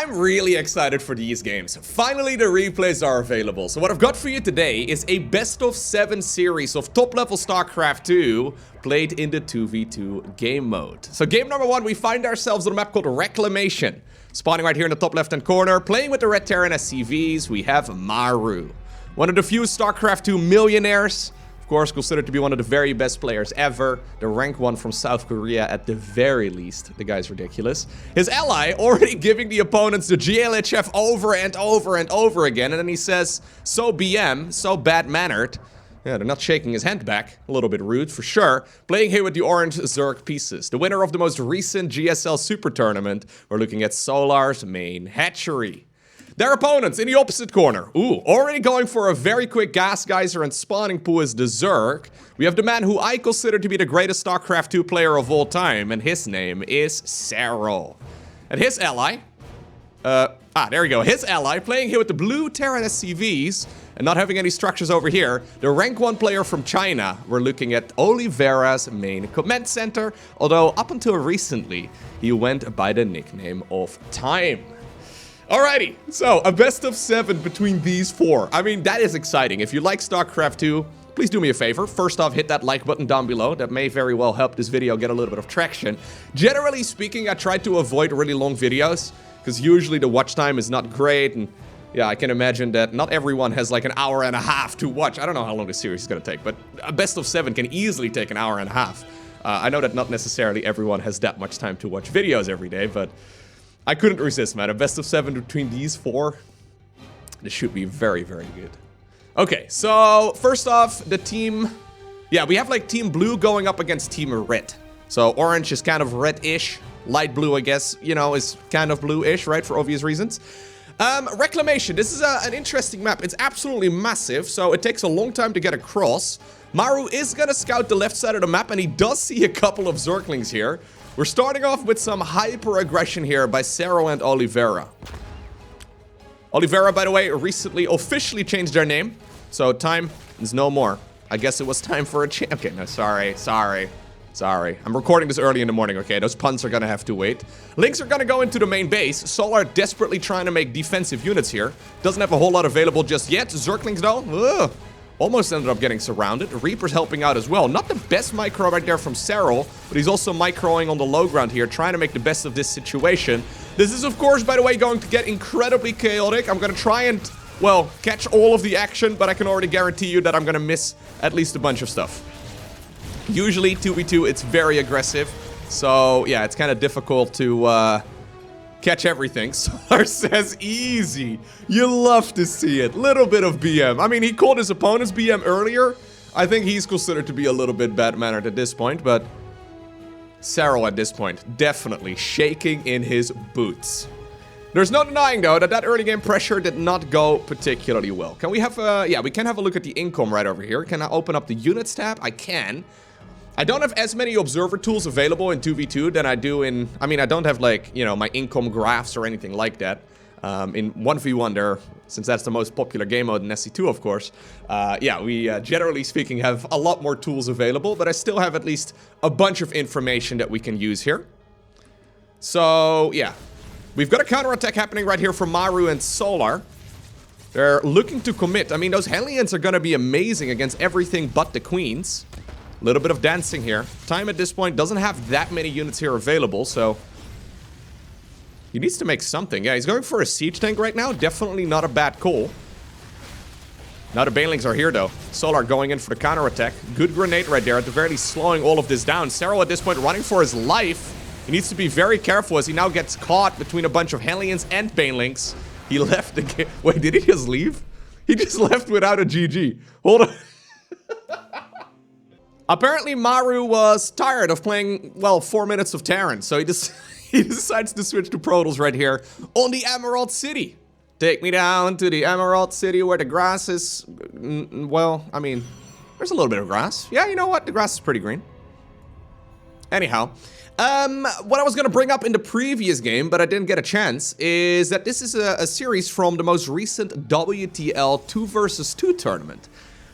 I'm really excited for these games. Finally, the replays are available. So what I've got for you today is a best-of-7 series of top-level StarCraft 2 played in the 2v2 game mode. So game number 1, we find ourselves on a map called Reclamation. Spawning right here in the top left-hand corner, playing with the red Terran SCVs, we have Maru. One of the few StarCraft 2 millionaires. Of course, considered to be one of the very best players ever. The rank 1 from South Korea at the very least. The guy's ridiculous. His ally already giving the opponents the GLHF over and over and over again. And then he says, so BM, so bad-mannered. Yeah, they're not shaking his hand back. A little bit rude, for sure. Playing here with the orange Zerg pieces. The winner of the most recent GSL Super Tournament. We're looking at Solar's main hatchery. Their opponents in the opposite corner. Ooh, already going for a very quick gas geyser and spawning pool is the Zerg. We have the man who I consider to be the greatest StarCraft 2 player of all time, and his name is Serral. And his ally, there we go. His ally playing here with the blue Terran SCVs and not having any structures over here. The rank 1 player from China. We're looking at Oliveira's main command center, although up until recently, he went by the nickname of Time. Alrighty, so a best-of-7 between these 4. I mean, that is exciting. If you like StarCraft 2, please do me a favor. First off, hit that like button down below. That may very well help this video get a little bit of traction. Generally speaking, I try to avoid really long videos, because usually the watch time is not great, and yeah, I can imagine that not everyone has like an hour and a half to watch. I don't know how long this series is going to take, but a best-of-7 can easily take an hour and a half. I know that not necessarily everyone has that much time to watch videos every day, but I couldn't resist, man. A best-of-7 between these 4. This should be very, very good. Okay, so first off, the team... Yeah, we have like Team Blue going up against Team Red. So orange is kind of red-ish. Light blue, I guess, you know, is kind of blue-ish, right? For obvious reasons. Reclamation. This is an interesting map. It's absolutely massive, so it takes a long time to get across. Maru is going to scout the left side of the map, and he does see a couple of Zerglings here. We're starting off with some hyper-aggression here by Serral and Oliveira. Oliveira, by the way, recently officially changed their name. So time is no more. I guess it was time for a change. Okay, no, sorry. I'm recording this early in the morning, okay? Those puns are gonna have to wait. Lynx are gonna go into the main base. Solar desperately trying to make defensive units here. Doesn't have a whole lot available just yet. Zerglings, though, ugh. Almost ended up getting surrounded. Reaper's helping out as well. Not the best micro right there from Serral, but he's also microing on the low ground here, trying to make the best of this situation. This is, of course, by the way, going to get incredibly chaotic. I'm going to try and, well, catch all of the action, but I can already guarantee you that I'm going to miss at least a bunch of stuff. Usually, 2v2, it's very aggressive. So, yeah, it's kind of difficult to catch everything. Solar says easy. You love to see it. Little bit of BM. I mean, he called his opponents BM earlier. I think he's considered to be a little bit bad-mannered at this point, but Serral at this point definitely shaking in his boots. There's no denying, though, that early game pressure did not go particularly well. Can we have yeah, we can have a look at the income right over here. Can I open up the units tab? I can. I don't have as many observer tools available in 2v2 than I do in... I mean, I don't have, like, you know, my income graphs or anything like that. In 1v1 there, since that's the most popular game mode in SC2, of course. Yeah, we, generally speaking, have a lot more tools available, but I still have at least a bunch of information that we can use here. So, yeah. We've got a counterattack happening right here from Maru and Solar. They're looking to commit. I mean, those Hellions are going to be amazing against everything but the Queens. A little bit of dancing here. Time at this point doesn't have that many units here available, so he needs to make something. Yeah, he's going for a siege tank right now. Definitely not a bad call. Now the Banelings are here, though. Solar going in for the counterattack. Good grenade right there, at the very least slowing all of this down. Serral at this point running for his life. He needs to be very careful as he now gets caught between a bunch of Hellions and Banelings. He left the game. Wait, did he just leave? He just left without a GG. Hold on. Apparently, Maru was tired of playing, well, 4 minutes of Terran, so he decides to switch to Protoss right here on the Emerald City. Take me down to the Emerald City where the grass is, well, I mean, there's a little bit of grass. Yeah, you know what? The grass is pretty green. Anyhow, what I was going to bring up in the previous game, but I didn't get a chance, is that this is a series from the most recent WTL 2 vs 2 tournament.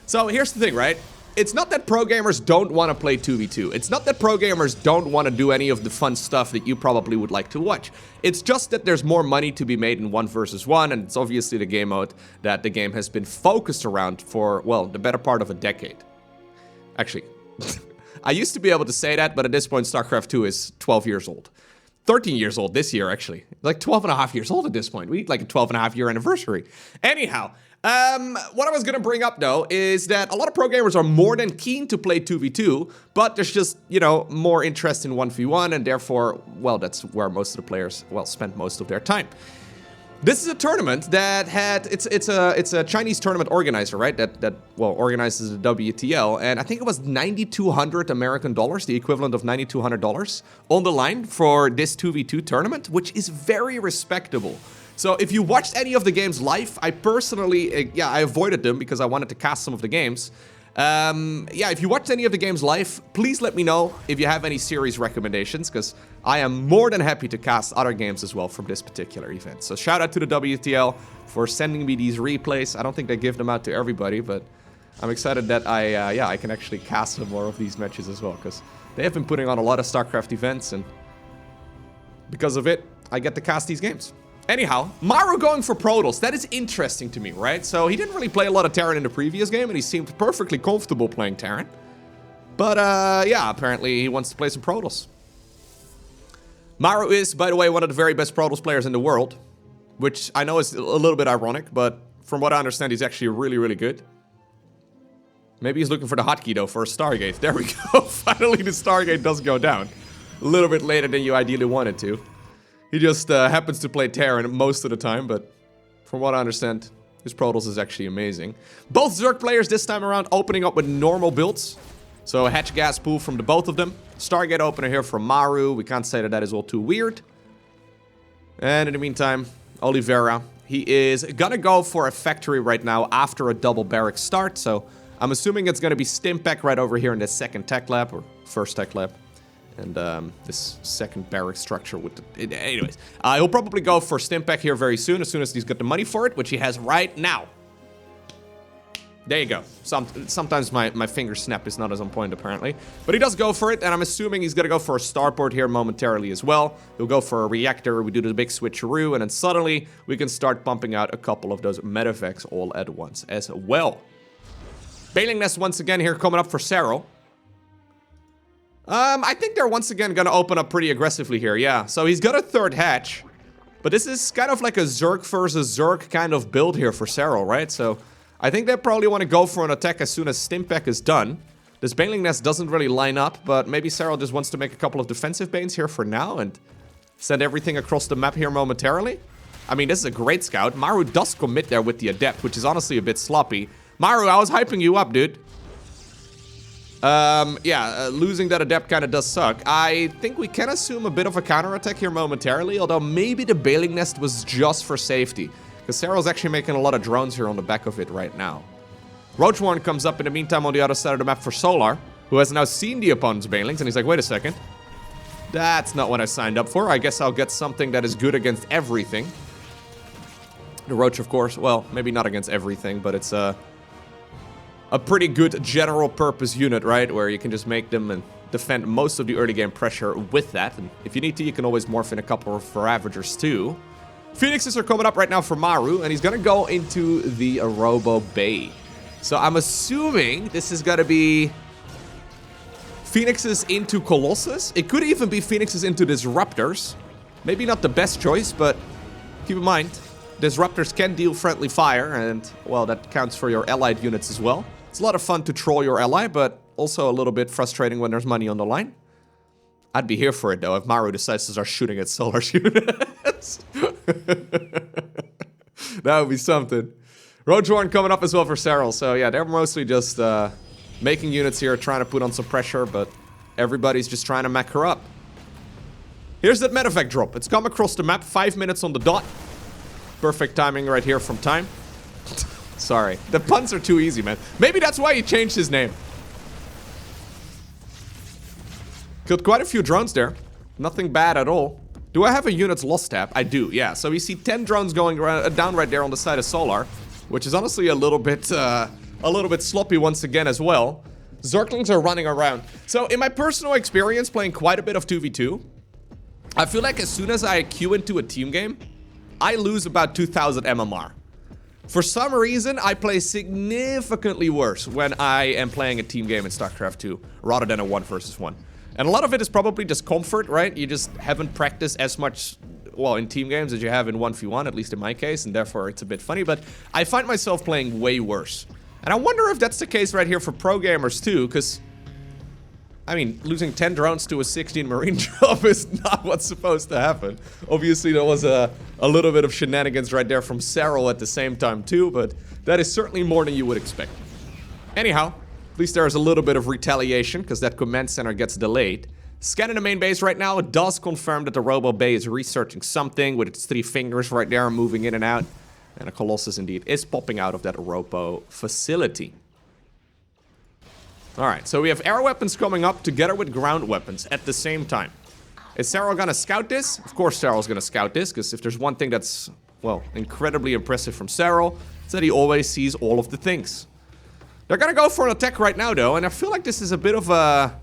So here's the thing, right? it's not that pro gamers don't want to play 2v2. It's not that pro gamers don't want to do any of the fun stuff that you probably would like to watch. It's just that there's more money to be made in 1 versus 1, and it's obviously the game mode that the game has been focused around for, well, the better part of a decade. Actually, I used to be able to say that, but at this point, StarCraft 2 is 12 years old. 13 years old this year, actually. Like 12 and a half years old at this point. We need like a 12 and a half year anniversary. Anyhow, what I was going to bring up, though, is that a lot of pro gamers are more than keen to play 2v2, but there's just, you know, more interest in 1v1, and therefore, well, that's where most of the players, well, spend most of their time. This is a tournament that had, it's a Chinese tournament organizer, right? That well, organizes the WTL, and I think it was 9,200 American dollars, the equivalent of $9,200 on the line for this 2v2 tournament, which is very respectable. So if you watched any of the games live, I personally, I avoided them because I wanted to cast some of the games. If you watched any of the games live, please let me know if you have any series recommendations, because I am more than happy to cast other games as well from this particular event. So shout out to the WTL for sending me these replays. I don't think they give them out to everybody, but I'm excited that I can actually cast some more of these matches as well, because they have been putting on a lot of StarCraft events, and because of it, I get to cast these games. Anyhow, Maru going for Protoss, that is interesting to me, right? So he didn't really play a lot of Terran in the previous game, and he seemed perfectly comfortable playing Terran. But, apparently he wants to play some Protoss. Maru is, by the way, one of the very best Protoss players in the world, which I know is a little bit ironic, but from what I understand, he's actually really, really good. Maybe he's looking for the hotkey, though, for a Stargate. There we go. Finally, the Stargate does go down. A little bit later than you ideally wanted to. He just happens to play Terran most of the time, but from what I understand, his Protoss is actually amazing. Both Zerg players this time around opening up with normal builds. So a hatch gas pool from the both of them. Stargate opener here from Maru. We can't say that that is all too weird. And in the meantime, Oliveira. He is gonna go for a factory right now after a double barrack start. So I'm assuming it's gonna be Stimpack right over here in this second tech lab, or first tech lab. And this second barrack structure with the... Anyways, he'll probably go for Stimpack here very soon as he's got the money for it, which he has right now. There you go. Sometimes my finger snap is not as on point, apparently. But he does go for it, and I'm assuming he's going to go for a starport here momentarily as well. He'll go for a reactor, we do the big switcheroo, and then suddenly we can start pumping out a couple of those medevacs all at once as well. Bailing Nest once again here coming up for Serral. I think they're once again gonna open up pretty aggressively here, yeah. So he's got a third hatch. But this is kind of like a Zerg versus Zerg kind of build here for Serral, right? So I think they probably want to go for an attack as soon as Stimpack is done. This Bailing Nest doesn't really line up, but maybe Serral just wants to make a couple of defensive banes here for now and send everything across the map here momentarily. I mean, this is a great scout. Maru does commit there with the Adept, which is honestly a bit sloppy. Maru, I was hyping you up, dude. Losing that Adept kind of does suck. I think we can assume a bit of a counterattack here momentarily, although maybe the Bailing Nest was just for safety. Because Serral's actually making a lot of drones here on the back of it right now. Roachwarren comes up in the meantime on the other side of the map for Solar, who has now seen the opponent's Bailings, and he's like, wait a second. That's not what I signed up for. I guess I'll get something that is good against everything. The Roach, of course, well, maybe not against everything, but it's a pretty good general purpose unit, right? Where you can just make them and defend most of the early game pressure with that. And if you need to, you can always morph in a couple of Ravagers too. Phoenixes are coming up right now for Maru, and he's gonna go into the Robo Bay. So I'm assuming this is gonna be Phoenixes into Colossus. It could even be Phoenixes into Disruptors. Maybe not the best choice, but keep in mind, Disruptors can deal friendly fire, and, well, that counts for your allied units as well. It's a lot of fun to troll your ally, but also a little bit frustrating when there's money on the line. I'd be here for it, though, if Maru decides to start shooting at Solar units. That would be something. Roachwarren coming up as well for Serral. So, yeah, they're mostly just making units here, trying to put on some pressure, but everybody's just trying to mech her up. Here's that medevac drop. It's come across the map, 5 minutes on the dot. Perfect timing right here from time. Sorry. The puns are too easy, man. Maybe that's why he changed his name. Killed quite a few drones there. Nothing bad at all. Do I have a unit's lost tab? I do, yeah. So we see 10 drones going down right there on the side of Solar, which is honestly a little bit sloppy once again as well. Zerglings are running around. So in my personal experience playing quite a bit of 2v2, I feel like as soon as I queue into a team game, I lose about 2000 MMR. For some reason, I play significantly worse when I am playing a team game in StarCraft 2 rather than a 1 versus 1. And a lot of it is probably just comfort, right? You just haven't practiced as much, well, in team games as you have in 1v1, at least in my case, and therefore it's a bit funny. But I find myself playing way worse. And I wonder if that's the case right here for pro gamers too, because, I mean, losing 10 drones to a 16 Marine drop is not what's supposed to happen. Obviously, there was a little bit of shenanigans right there from Serral at the same time too, but that is certainly more than you would expect. Anyhow, at least there is a little bit of retaliation, because that command center gets delayed. Scanning the main base right now, it does confirm that the Robo Bay is researching something with its 3 fingers right there, moving in and out. And a Colossus indeed is popping out of that Robo facility. Alright, so we have air weapons coming up together with ground weapons at the same time. Is Serral gonna scout this? Of course Serral's gonna scout this, because if there's one thing that's, well, incredibly impressive from Serral, it's that he always sees all of the things. They're gonna go for an attack right now though, and I feel like this is a bit of a...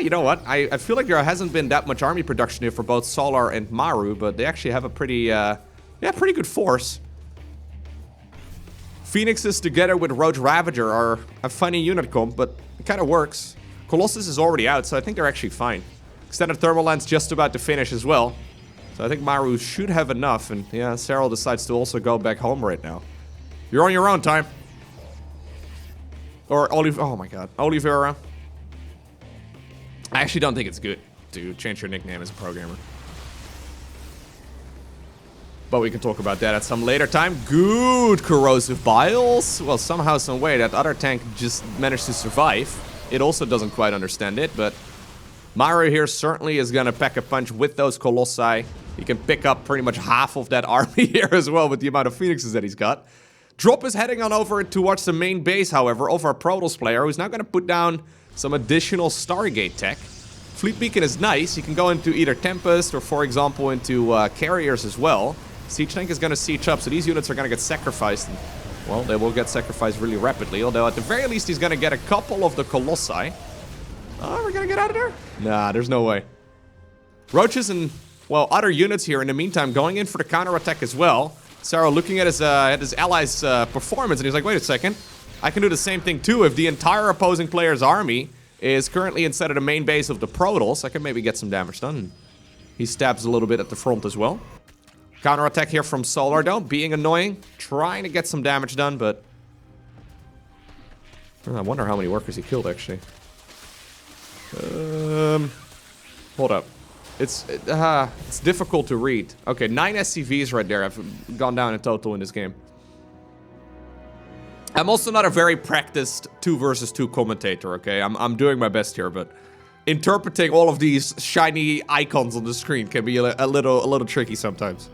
you know what? I feel like there hasn't been that much army production here for both Solar and Maru, but they actually have a pretty, pretty good force. Phoenixes together with Roach Ravager are a funny unit comp, but it kind of works. Colossus is already out, so I think they're actually fine. Extended Thermal Lance just about to finish as well. So I think Maru should have enough, and yeah, Serral decides to also go back home right now. You're on your own time. Or oh my god, Oliveira. I actually don't think it's good to change your nickname as a programmer. But we can talk about that at some later time. Good corrosive biles. Well, somehow, some way, that other tank just managed to survive. It also doesn't quite understand it, but Maru here certainly is going to pack a punch with those Colossi. He can pick up pretty much half of that army here as well with the amount of Phoenixes that he's got. Drop is heading on over towards the main base, however, of our Protoss player, who's now going to put down some additional Stargate tech. Fleet Beacon is nice. You can go into either Tempest or, for example, into Carriers as well. Siege Tank is going to siege up, so these units are going to get sacrificed. And, well, they will get sacrificed really rapidly, although at the very least he's going to get a couple of the Colossi. Oh, we're going to get out of there? Nah, there's no way. Roaches and, well, other units here in the meantime going in for the counterattack as well. Serral looking at his allies' performance, and he's like, wait a second. I can do the same thing too. If the entire opposing player's army is currently inside of the main base of the Protoss, I can maybe get some damage done. He stabs a little bit at the front as well. Counterattack here from Solar, though, being annoying. Trying to get some damage done, but... I wonder how many workers he killed, actually. Hold up. It's difficult to read. Okay, 9 SCVs right there have gone down in total in this game. I'm also not a very practiced 2 versus 2 commentator, okay? I'm doing my best here, but... interpreting all of these shiny icons on the screen can be a little tricky sometimes.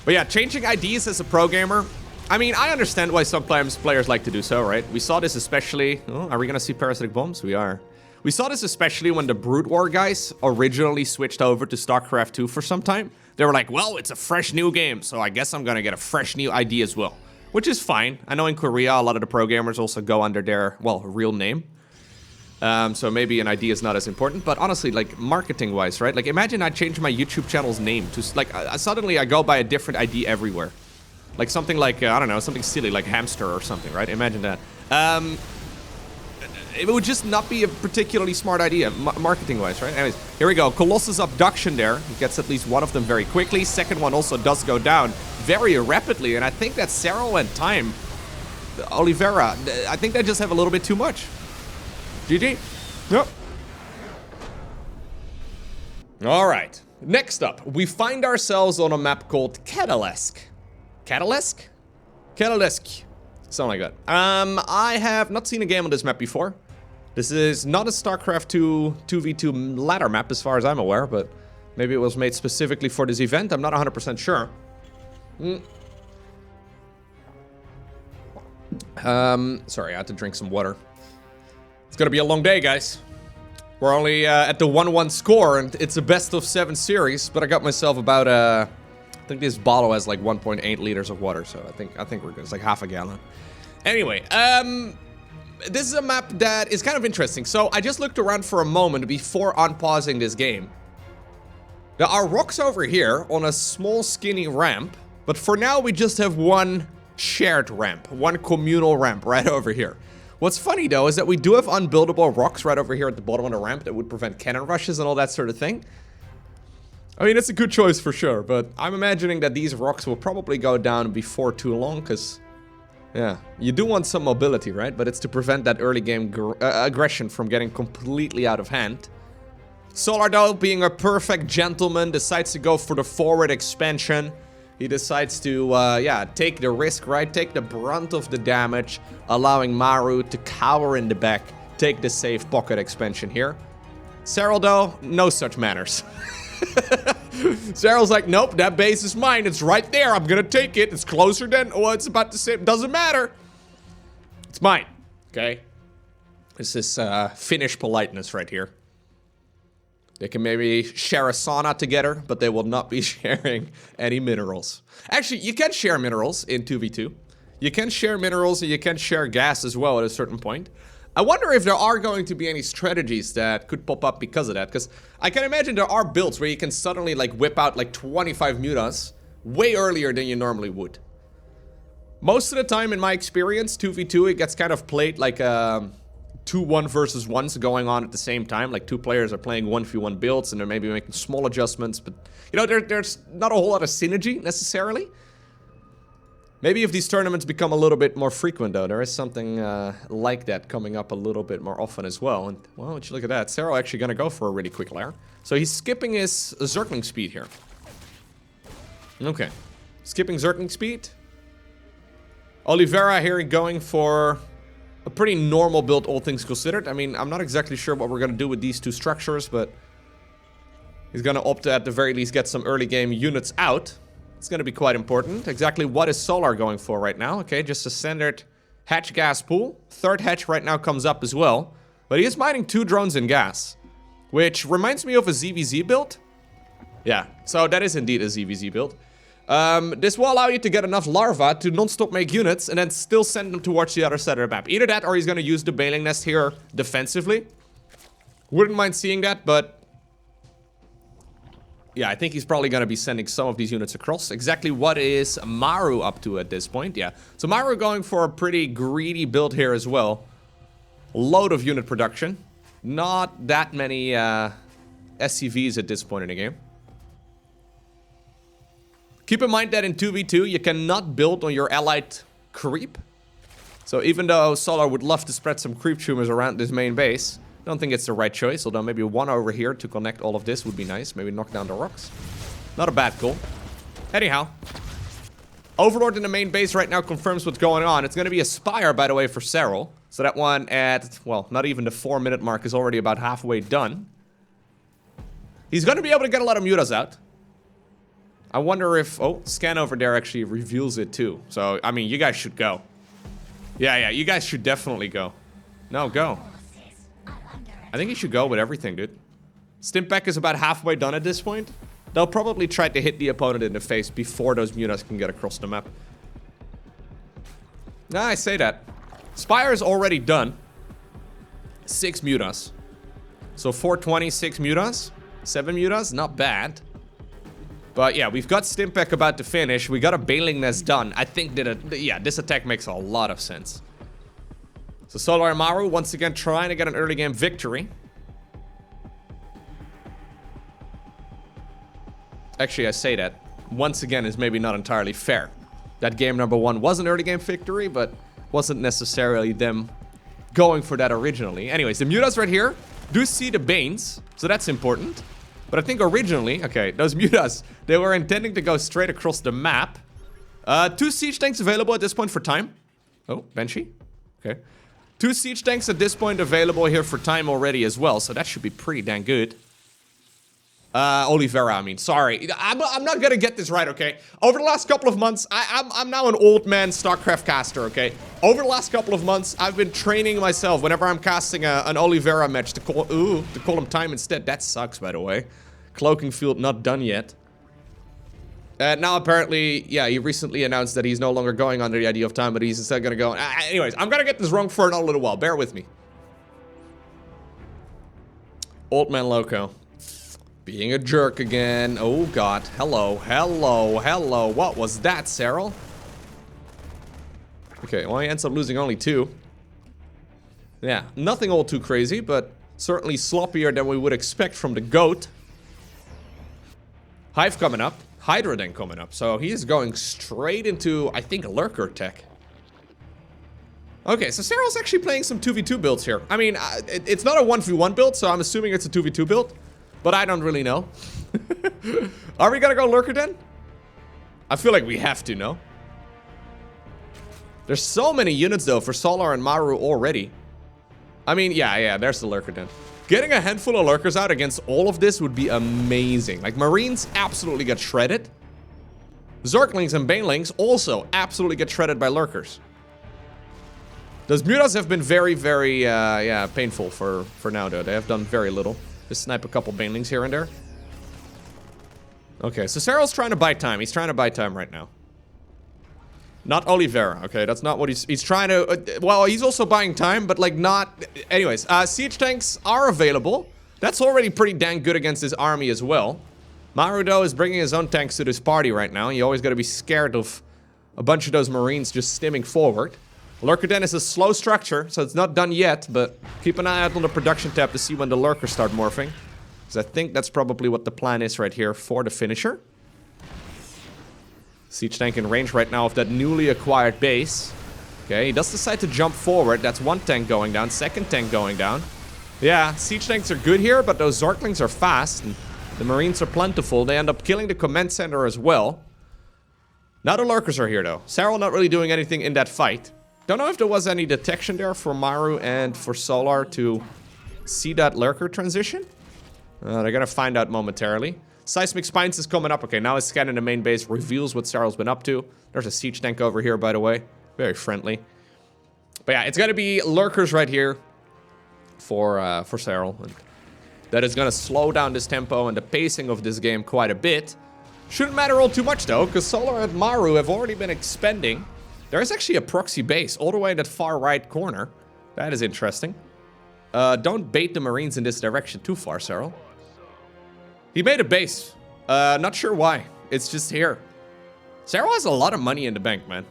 But yeah, changing IDs as a pro gamer, I mean, I understand why sometimes players like to do so, right? We saw this especially... Oh, are we gonna see parasitic bombs? We are. We saw this especially when the Brood War guys originally switched over to StarCraft 2 for some time. They were like, well, it's a fresh new game, so I guess I'm gonna get a fresh new ID as well. Which is fine. I know in Korea, a lot of the pro gamers also go under their, well, real name. So maybe an ID is not as important. But honestly, like, marketing-wise, right? Like, imagine I change my YouTube channel's name to, like, suddenly I go by a different ID everywhere. Like, something like, I don't know, something silly, like Hamster or something, right? Imagine that. It would just not be a particularly smart idea, marketing-wise, right? Anyways, here we go. Colossus abduction there. He gets at least one of them very quickly. Second one also does go down very rapidly, and I think that Serral and Time, Oliveira, I think they just have a little bit too much. GG. Yep. Alright. Next up, we find ourselves on a map called Catalesk. Catalesk? Catalesk. Something like that. I have not seen a game on this map before. This is not a StarCraft 2 2v2 ladder map as far as I'm aware, but maybe it was made specifically for this event. I'm not 100% sure. Sorry, I had to drink some water. It's gonna be a long day, guys. We're only at the 1-1 score, and it's a best-of-7 series, but I got myself about think this bottle has like 1.8 liters of water, so I think we're good. It's like half a gallon. Anyway, this is a map that is kind of interesting. So I just looked around for a moment before unpausing this game. There are rocks over here on a small skinny ramp, but for now we just have one shared ramp, one communal ramp right over here. What's funny though is that we do have unbuildable rocks right over here at the bottom of the ramp that would prevent cannon rushes and all that sort of thing. I mean, it's a good choice for sure, but I'm imagining that these rocks will probably go down before too long, because, yeah, you do want some mobility, right? But it's to prevent that early game aggression from getting completely out of hand. Solar, though, being a perfect gentleman, decides to go for the forward expansion. He decides to, yeah, take the risk, right? Take the brunt of the damage, allowing Maru to cower in the back, take the safe pocket expansion here. Serral, though, no such manners. Serral's like, nope, that base is mine. It's right there. I'm gonna take it. It's closer than what it's about to say. It doesn't matter. It's mine. Okay? This is Finnish politeness right here. They can maybe share a sauna together, but they will not be sharing any minerals. Actually, you can share minerals in 2v2. You can share minerals and you can share gas as well at a certain point. I wonder if there are going to be any strategies that could pop up because of that, because I can imagine there are builds where you can suddenly like whip out like 25 mutas way earlier than you normally would. Most of the time in my experience, 2v2, it gets kind of played like 2-1 versus 1s going on at the same time. Like two players are playing 1v1 builds and they're maybe making small adjustments, but you know, there's not a whole lot of synergy necessarily. Maybe if these tournaments become a little bit more frequent, though, there is something like that coming up a little bit more often as well. And, well, would you look at that? Serral actually going to go for a really quick lair. So he's skipping his Zergling speed here. Okay. Skipping Zergling speed. Oliveira here going for a pretty normal build, all things considered. I mean, I'm not exactly sure what we're going to do with these two structures, but he's going to opt to, at the very least, get some early game units out. It's going to be quite important. Exactly what is Solar going for right now? Okay, just a standard hatch gas pool. Third hatch right now comes up as well. But he is mining 2 drones in gas, which reminds me of a ZVZ build. Yeah, so that is indeed a ZVZ build. This will allow you to get enough larvae to non-stop make units and then still send them towards the other side of the map. Either that or he's going to use the bailing nest here defensively. Wouldn't mind seeing that, but yeah, I think he's probably going to be sending some of these units across. Exactly what is Maru up to at this point? Yeah. So Maru going for a pretty greedy build here as well. Load of unit production. Not that many SCVs at this point in the game. Keep in mind that in 2v2, you cannot build on your allied creep. So even though Solar would love to spread some creep tumors around this main base, I don't think it's the right choice, although maybe one over here to connect all of this would be nice. Maybe knock down the rocks. Not a bad goal. Anyhow, Overlord in the main base right now confirms what's going on. It's going to be a Spire, by the way, for Serral. So that one at, well, not even the 4-minute mark is already about halfway done. He's going to be able to get a lot of mutas out. I wonder if, oh, scan over there actually reveals it too. So, I mean, you guys should go. Yeah, you guys should definitely go. No, go. I think you should go with everything, dude. Stimpback is about halfway done at this point. They'll probably try to hit the opponent in the face before those mutas can get across the map. Nah, I say that. Spire is already done. 6 mutas. So 420, 6 mutas. 7 mutas, not bad. But yeah, we've got Stimpback about to finish. We got a Bailing Nest done. I think that, yeah, this attack makes a lot of sense. So Solar and Maru once again trying to get an early game victory. Actually, I say that once again is maybe not entirely fair. That game number 1 was an early game victory, but wasn't necessarily them going for that originally. Anyways, the mutas right here do see the Banes, so that's important. But I think originally, okay, those mutas, they were intending to go straight across the map. 2 siege tanks available at this point for time. Oh, Banshee. Okay. 2 siege tanks at this point available here for time already as well, so that should be pretty dang good. Oliveira, I mean, sorry. I'm not gonna get this right, okay? Over the last couple of months, I'm now an old man StarCraft caster, okay? Over the last couple of months, I've been training myself whenever I'm casting an Oliveira match to call him time instead. That sucks, by the way. Cloaking field not done yet. Now, apparently, yeah, he recently announced that he's no longer going under the idea of time, but he's instead going to go... anyways, I'm going to get this wrong for another little while. Bear with me. Old man Lowko. Being a jerk again. Oh, God. Hello, hello, hello. What was that, Serral? Okay, well, he ends up losing only 2. Yeah, nothing all too crazy, but certainly sloppier than we would expect from the GOAT. Hive coming up. Hydra then coming up. So he is going straight into, I think, Lurker tech. Okay, so Serral's actually playing some 2v2 builds here. I mean, it's not a 1v1 build, so I'm assuming it's a 2v2 build. But I don't really know. Are we gonna go Lurker then? I feel like we have to, no? There's so many units, though, for Solar and Maru already. I mean, yeah, there's the Lurker den. Getting a handful of Lurkers out against all of this would be amazing. Like, Marines absolutely get shredded. Zerglings and Banelings also absolutely get shredded by Lurkers. Those Mutas have been very, very, yeah, painful for now, though. They have done very little. Just snipe a couple Banelings here and there. Okay, so Serral's trying to buy time. He's trying to buy time right now. Not Oliveira, okay? That's not what he's trying to... well, he's also buying time, but, like, not... Anyways, siege tanks are available. That's already pretty dang good against his army as well. Maru, though, is bringing his own tanks to this party right now. You always got to be scared of a bunch of those Marines just stimming forward. Lurker Den is a slow structure, so it's not done yet, but keep an eye out on the production tab to see when the Lurkers start morphing. Because I think that's probably what the plan is right here for the finisher. Siege tank in range right now of that newly acquired base. Okay, he does decide to jump forward. That's one tank going down, second tank going down. Yeah, siege tanks are good here, but those Zerglings are fast, and the Marines are plentiful. They end up killing the command center as well. Now the Lurkers are here, though. Serral not really doing anything in that fight. Don't know if there was any detection there for Maru and for Solar to see that Lurker transition. They're gonna find out momentarily. Seismic Spines is coming up. Okay, now his scan in the main base reveals what Serral's been up to. There's a siege tank over here, by the way. Very friendly. But yeah, it's gonna be Lurkers right here for Serral. And that is gonna slow down this tempo and the pacing of this game quite a bit. Shouldn't matter all too much, though, because Solar and Maru have already been expending. There is actually a proxy base all the way in that far right corner. That is interesting. Don't bait the Marines in this direction too far, Serral. He made a base. Not sure why. It's just here. Serral has a lot of money in the bank, man.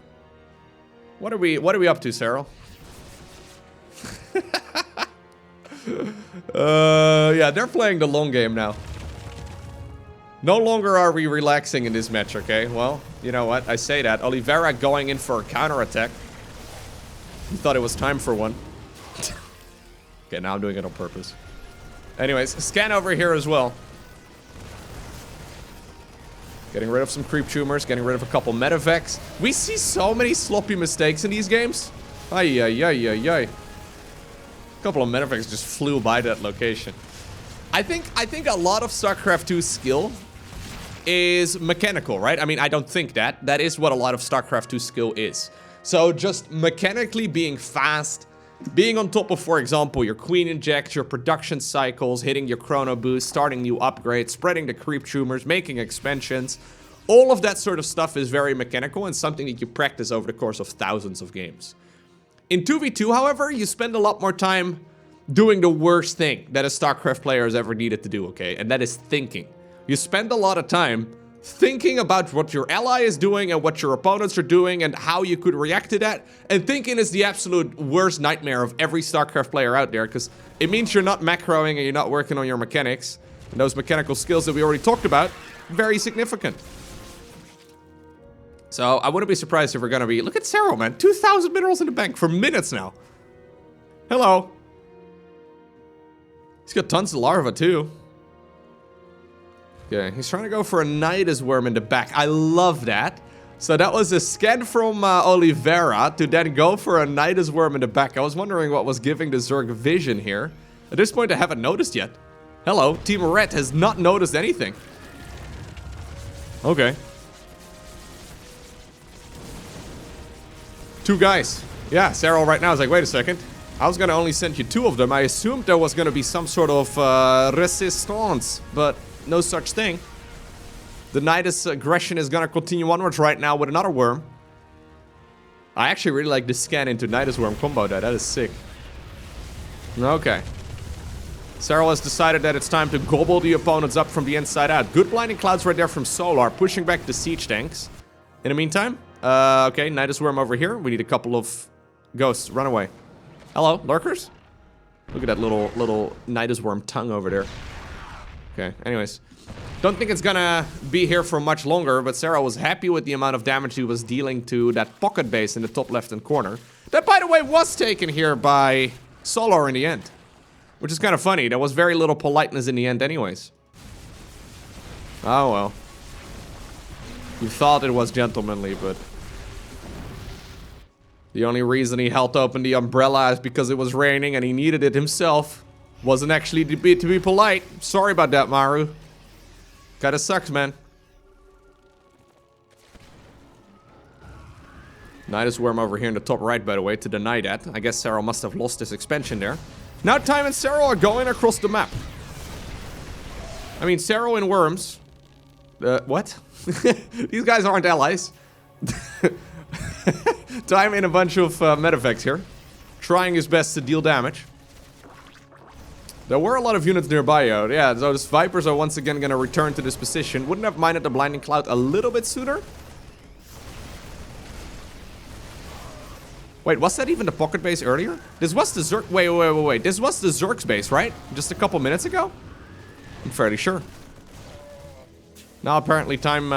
What are we up to, Serral? Yeah, they're playing the long game now. No longer are we relaxing in this match, okay? Well, you know what? I say that. Oliveira going in for a counterattack. He thought it was time for one. Okay, now I'm doing it on purpose. Anyways, scan over here as well. Getting rid of some creep tumors, getting rid of a couple medevacs. We see so many sloppy mistakes in these games. Ay, ay, ay, ay, ay. A couple of medevacs just flew by that location. I think a lot of StarCraft 2's skill is mechanical, right? I mean, I don't think that. That is what a lot of StarCraft 2 skill is. So just mechanically being fast, being on top of, for example, your Queen Inject, your production cycles, hitting your Chrono Boost, starting new upgrades, spreading the creep tumors, making expansions. All of that sort of stuff is very mechanical and something that you practice over the course of thousands of games. In 2v2, however, you spend a lot more time doing the worst thing that a StarCraft player has ever needed to do, okay? And that is thinking. You spend a lot of time thinking about what your ally is doing and what your opponents are doing and how you could react to that. And thinking is the absolute worst nightmare of every StarCraft player out there, because it means you're not macroing and you're not working on your mechanics. And those mechanical skills that we already talked about, very significant. So I wouldn't be surprised if we're gonna be... Look at Serral, man. 2,000 minerals in the bank for minutes now. Hello. He's got tons of larva, too. Okay, he's trying to go for a Nidus Worm in the back. I love that. So that was a scan from Oliveira to then go for a Nidus Worm in the back. I was wondering what was giving the Zerg vision here. At this point, I haven't noticed yet. Hello, Team Red has not noticed anything. Okay. 2 guys. Yeah, Serral right now is like, wait a second. I was gonna only send you 2 of them. I assumed there was gonna be some sort of resistance, but no such thing. The Nidus aggression is gonna continue onwards right now with another worm. I actually really like the scan into Nidus worm combo there. That is sick. Okay. Serral has decided that it's time to gobble the opponents up from the inside out. Good blinding clouds right there from Solar, pushing back the siege tanks. In the meantime, okay, Nidus worm over here. We need a couple of ghosts. Run away. Hello, lurkers? Look at that little Nidus worm tongue over there. Okay, anyways. Don't think it's gonna be here for much longer, but Serral was happy with the amount of damage he was dealing to that pocket base in the top left-hand corner. That, by the way, was taken here by Solar in the end. Which is kind of funny. There was very little politeness in the end anyways. Oh well. You thought it was gentlemanly, but... the only reason he held open the umbrella is because it was raining and he needed it himself. Wasn't actually to be polite. Sorry about that, Maru. Kinda sucks, man. Nidus worm over here in the top right, by the way, to deny that. I guess Serral must have lost his expansion there. Now Time and Serral are going across the map. I mean, Serral and worms. What? These guys aren't allies. Time in a bunch of medevacts here. Trying his best to deal damage. There were a lot of units nearby, yo. Yeah, so those Vipers are once again gonna return to this position. Wouldn't have minded the Blinding Cloud a little bit sooner. Wait, was that even the pocket base earlier? This was the Zerg... Wait. This was the Zerg's base, right? Just a couple minutes ago? I'm fairly sure. Now apparently Time...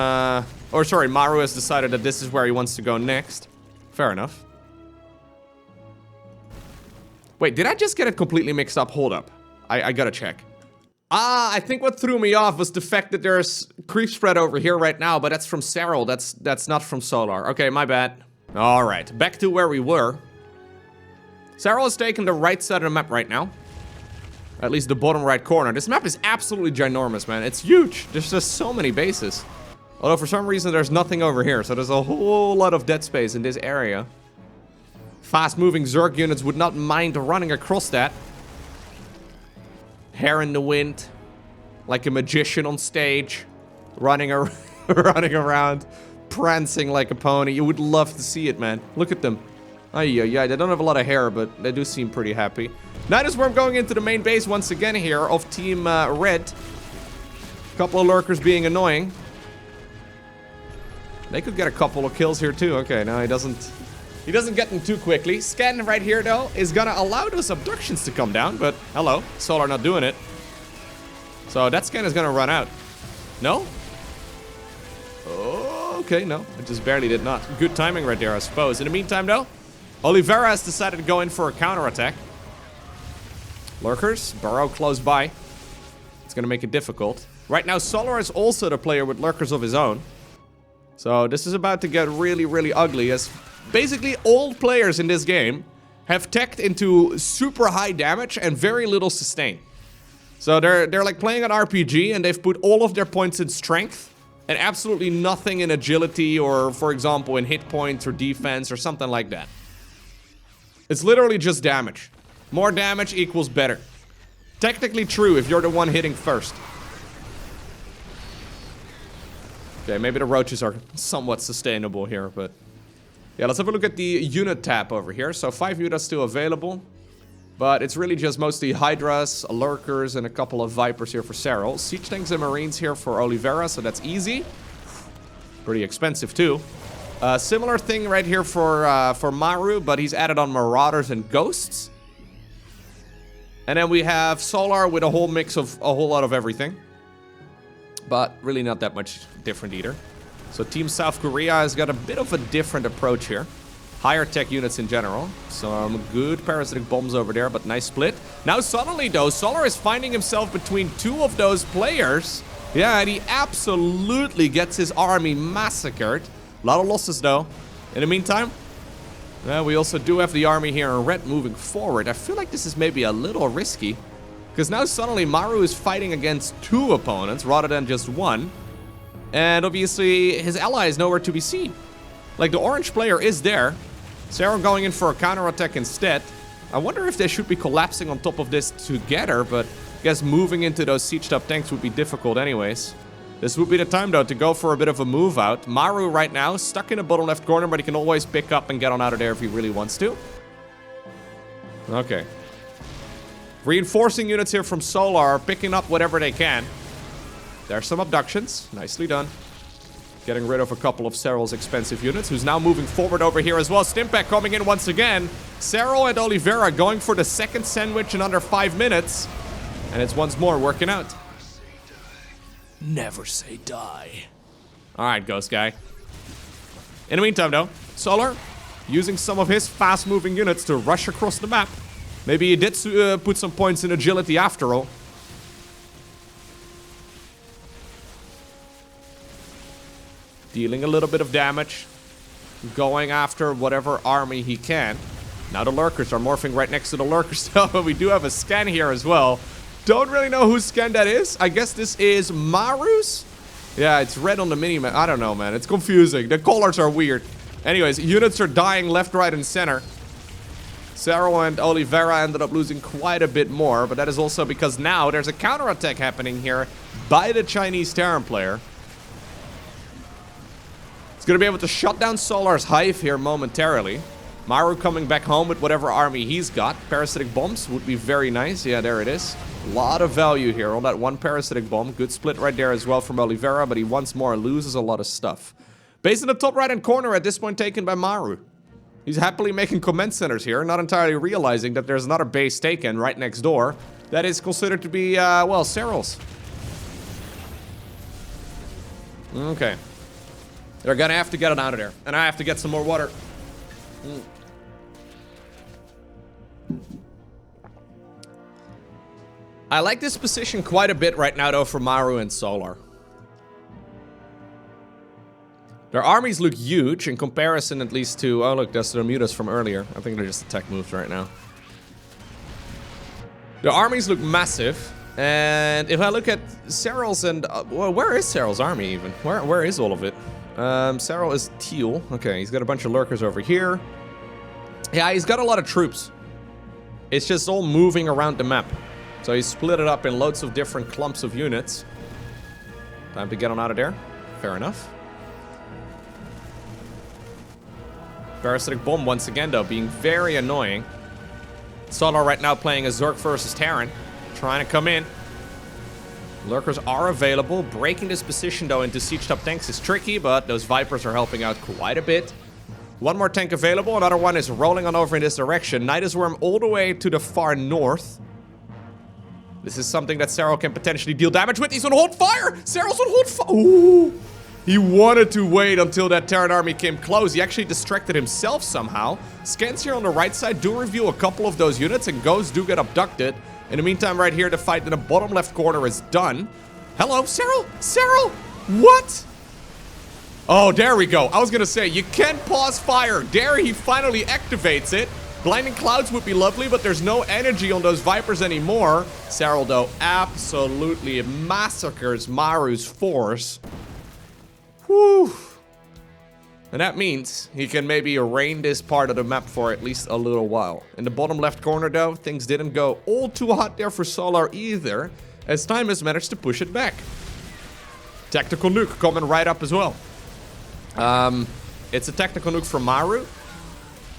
Or sorry, Maru has decided that this is where he wants to go next. Fair enough. Wait, did I just get it completely mixed up? Hold up. I gotta check. Ah, I think what threw me off was the fact that there's creep spread over here right now, but that's from Serral. That's not from Solar. Okay, my bad. Alright, back to where we were. Serral is taking the right side of the map right now. At least the bottom right corner. This map is absolutely ginormous, man. It's huge. There's just so many bases. Although for some reason there's nothing over here, so there's a whole lot of dead space in this area. Fast-moving Zerg units would not mind running across that. Hair in the wind. Like a magician on stage. Running around. Prancing like a pony. You would love to see it, man. Look at them. Ay, they don't have a lot of hair, but they do seem pretty happy. Nidus worm going into the main base once again here of Team Red. Couple of lurkers being annoying. They could get a couple of kills here too. Okay, no, he doesn't get them too quickly. Scan right here, though, is gonna allow those abductions to come down, but hello, Solar not doing it. So that scan is gonna run out. No? Oh, okay, no. It just barely did not. Good timing right there, I suppose. In the meantime, though, Oliveira has decided to go in for a counterattack. Lurkers, burrow close by. It's gonna make it difficult. Right now, Solar is also the player with lurkers of his own. So this is about to get really, really ugly, as basically all players in this game have teched into super high damage and very little sustain. So they're like playing an RPG and they've put all of their points in strength and absolutely nothing in agility or, for example, in hit points or defense or something like that. It's literally just damage. More damage equals better. Technically true if you're the one hitting first. Okay, maybe the roaches are somewhat sustainable here, but... yeah, let's have a look at the unit tab over here. So 5 units still available. But it's really just mostly Hydras, Lurkers, and a couple of Vipers here for Serral. Siege Tanks and Marines here for Oliveira, so that's easy. Pretty expensive too. Similar thing right here for Maru, but he's added on Marauders and Ghosts. And then we have Solar with a whole mix of a whole lot of everything. But really not that much different either. So Team South Korea has got a bit of a different approach here. Higher tech units in general. Some good parasitic bombs over there, but nice split. Now suddenly though, Solar is finding himself between two of those players. Yeah, and he absolutely gets his army massacred. A lot of losses though. In the meantime, we also do have the army here in red moving forward. I feel like this is maybe a little risky. Because now suddenly Maru is fighting against 2 opponents rather than just 1. And obviously his ally is nowhere to be seen. Like the orange player is there. Serral going in for a counterattack instead. I wonder if they should be collapsing on top of this together, but I guess moving into those sieged up tanks would be difficult anyways. This would be the time, though, to go for a bit of a move out. Maru right now, stuck in the bottom left corner, but he can always pick up and get on out of there if he really wants to. Okay. Reinforcing units here from Solar, picking up whatever they can. There's some abductions. Nicely done. Getting rid of a couple of Serral's expensive units, who's now moving forward over here as well. Stimpack coming in once again. Serral and Oliveira going for the second sandwich in under 5 minutes. And it's once more working out. Never say die. Alright, Ghost Guy. In the meantime, though, Solar using some of his fast-moving units to rush across the map. Maybe he did put some points in agility after all. Dealing a little bit of damage. Going after whatever army he can. Now the Lurkers are morphing right next to the Lurkers, though. We do have a scan here as well. Don't really know whose scan that is. I guess this is Maru's? Yeah, it's red on the mini-map. I don't know, man. It's confusing. The colors are weird. Anyways, units are dying left, right, and center. Serral and Oliveira ended up losing quite a bit more, but that is also because now there's a counterattack happening here by the Chinese Terran player. It's going to be able to shut down Solar's hive here momentarily. Maru coming back home with whatever army he's got. Parasitic bombs would be very nice. Yeah, there it is. A lot of value here on that one parasitic bomb. Good split right there as well from Oliveira, but he once more loses a lot of stuff. Base in the top right-hand corner at this point taken by Maru. He's happily making command centers here, not entirely realizing that there's another base taken right next door. That is considered to be, well, Serral's. Okay. They're gonna have to get it out of there. And I have to get some more water. I like this position quite a bit right now, though, for Maru and Solar. Their armies look huge in comparison, at least to... Oh, look, that's the mutas from earlier. I think they're just attack moves right now. The armies look massive. And if I look at Serral's and... well, where is Serral's army, even? Where is all of it? Serral is teal. Okay, he's got a bunch of Lurkers over here. Yeah, he's got a lot of troops. It's just all moving around the map. So he split it up in loads of different clumps of units. Time to get on out of there. Fair enough. Parasitic bomb once again, though, being very annoying. Solar right now playing a Zerg versus Terran. Trying to come in. Lurkers are available. Breaking this position, though, into siege-top tanks is tricky, but those Vipers are helping out quite a bit. One more tank available. Another one is rolling on over in this direction. Nidus Worm all the way to the far north. This is something that Serral can potentially deal damage with. He's on hold fire! Serral's on hold fire! Ooh! He wanted to wait until that Terran army came close. He actually distracted himself somehow. Scans here on the right side do reveal a couple of those units, and ghosts do get abducted. In the meantime, right here, the fight in the bottom left corner is done. Hello, Serral? Serral? What? Oh, there we go. I was gonna say, you can pause fire. There, he finally activates it. Blinding Clouds would be lovely, but there's no energy on those Vipers anymore. Serral, though, absolutely massacres Maru's force. Whew. And that means he can maybe reign this part of the map for at least a little while. In the bottom left corner, though, things didn't go all too hot there for Solar either, as Time has managed to push it back. Tactical nuke coming right up as well. It's a tactical nuke from Maru.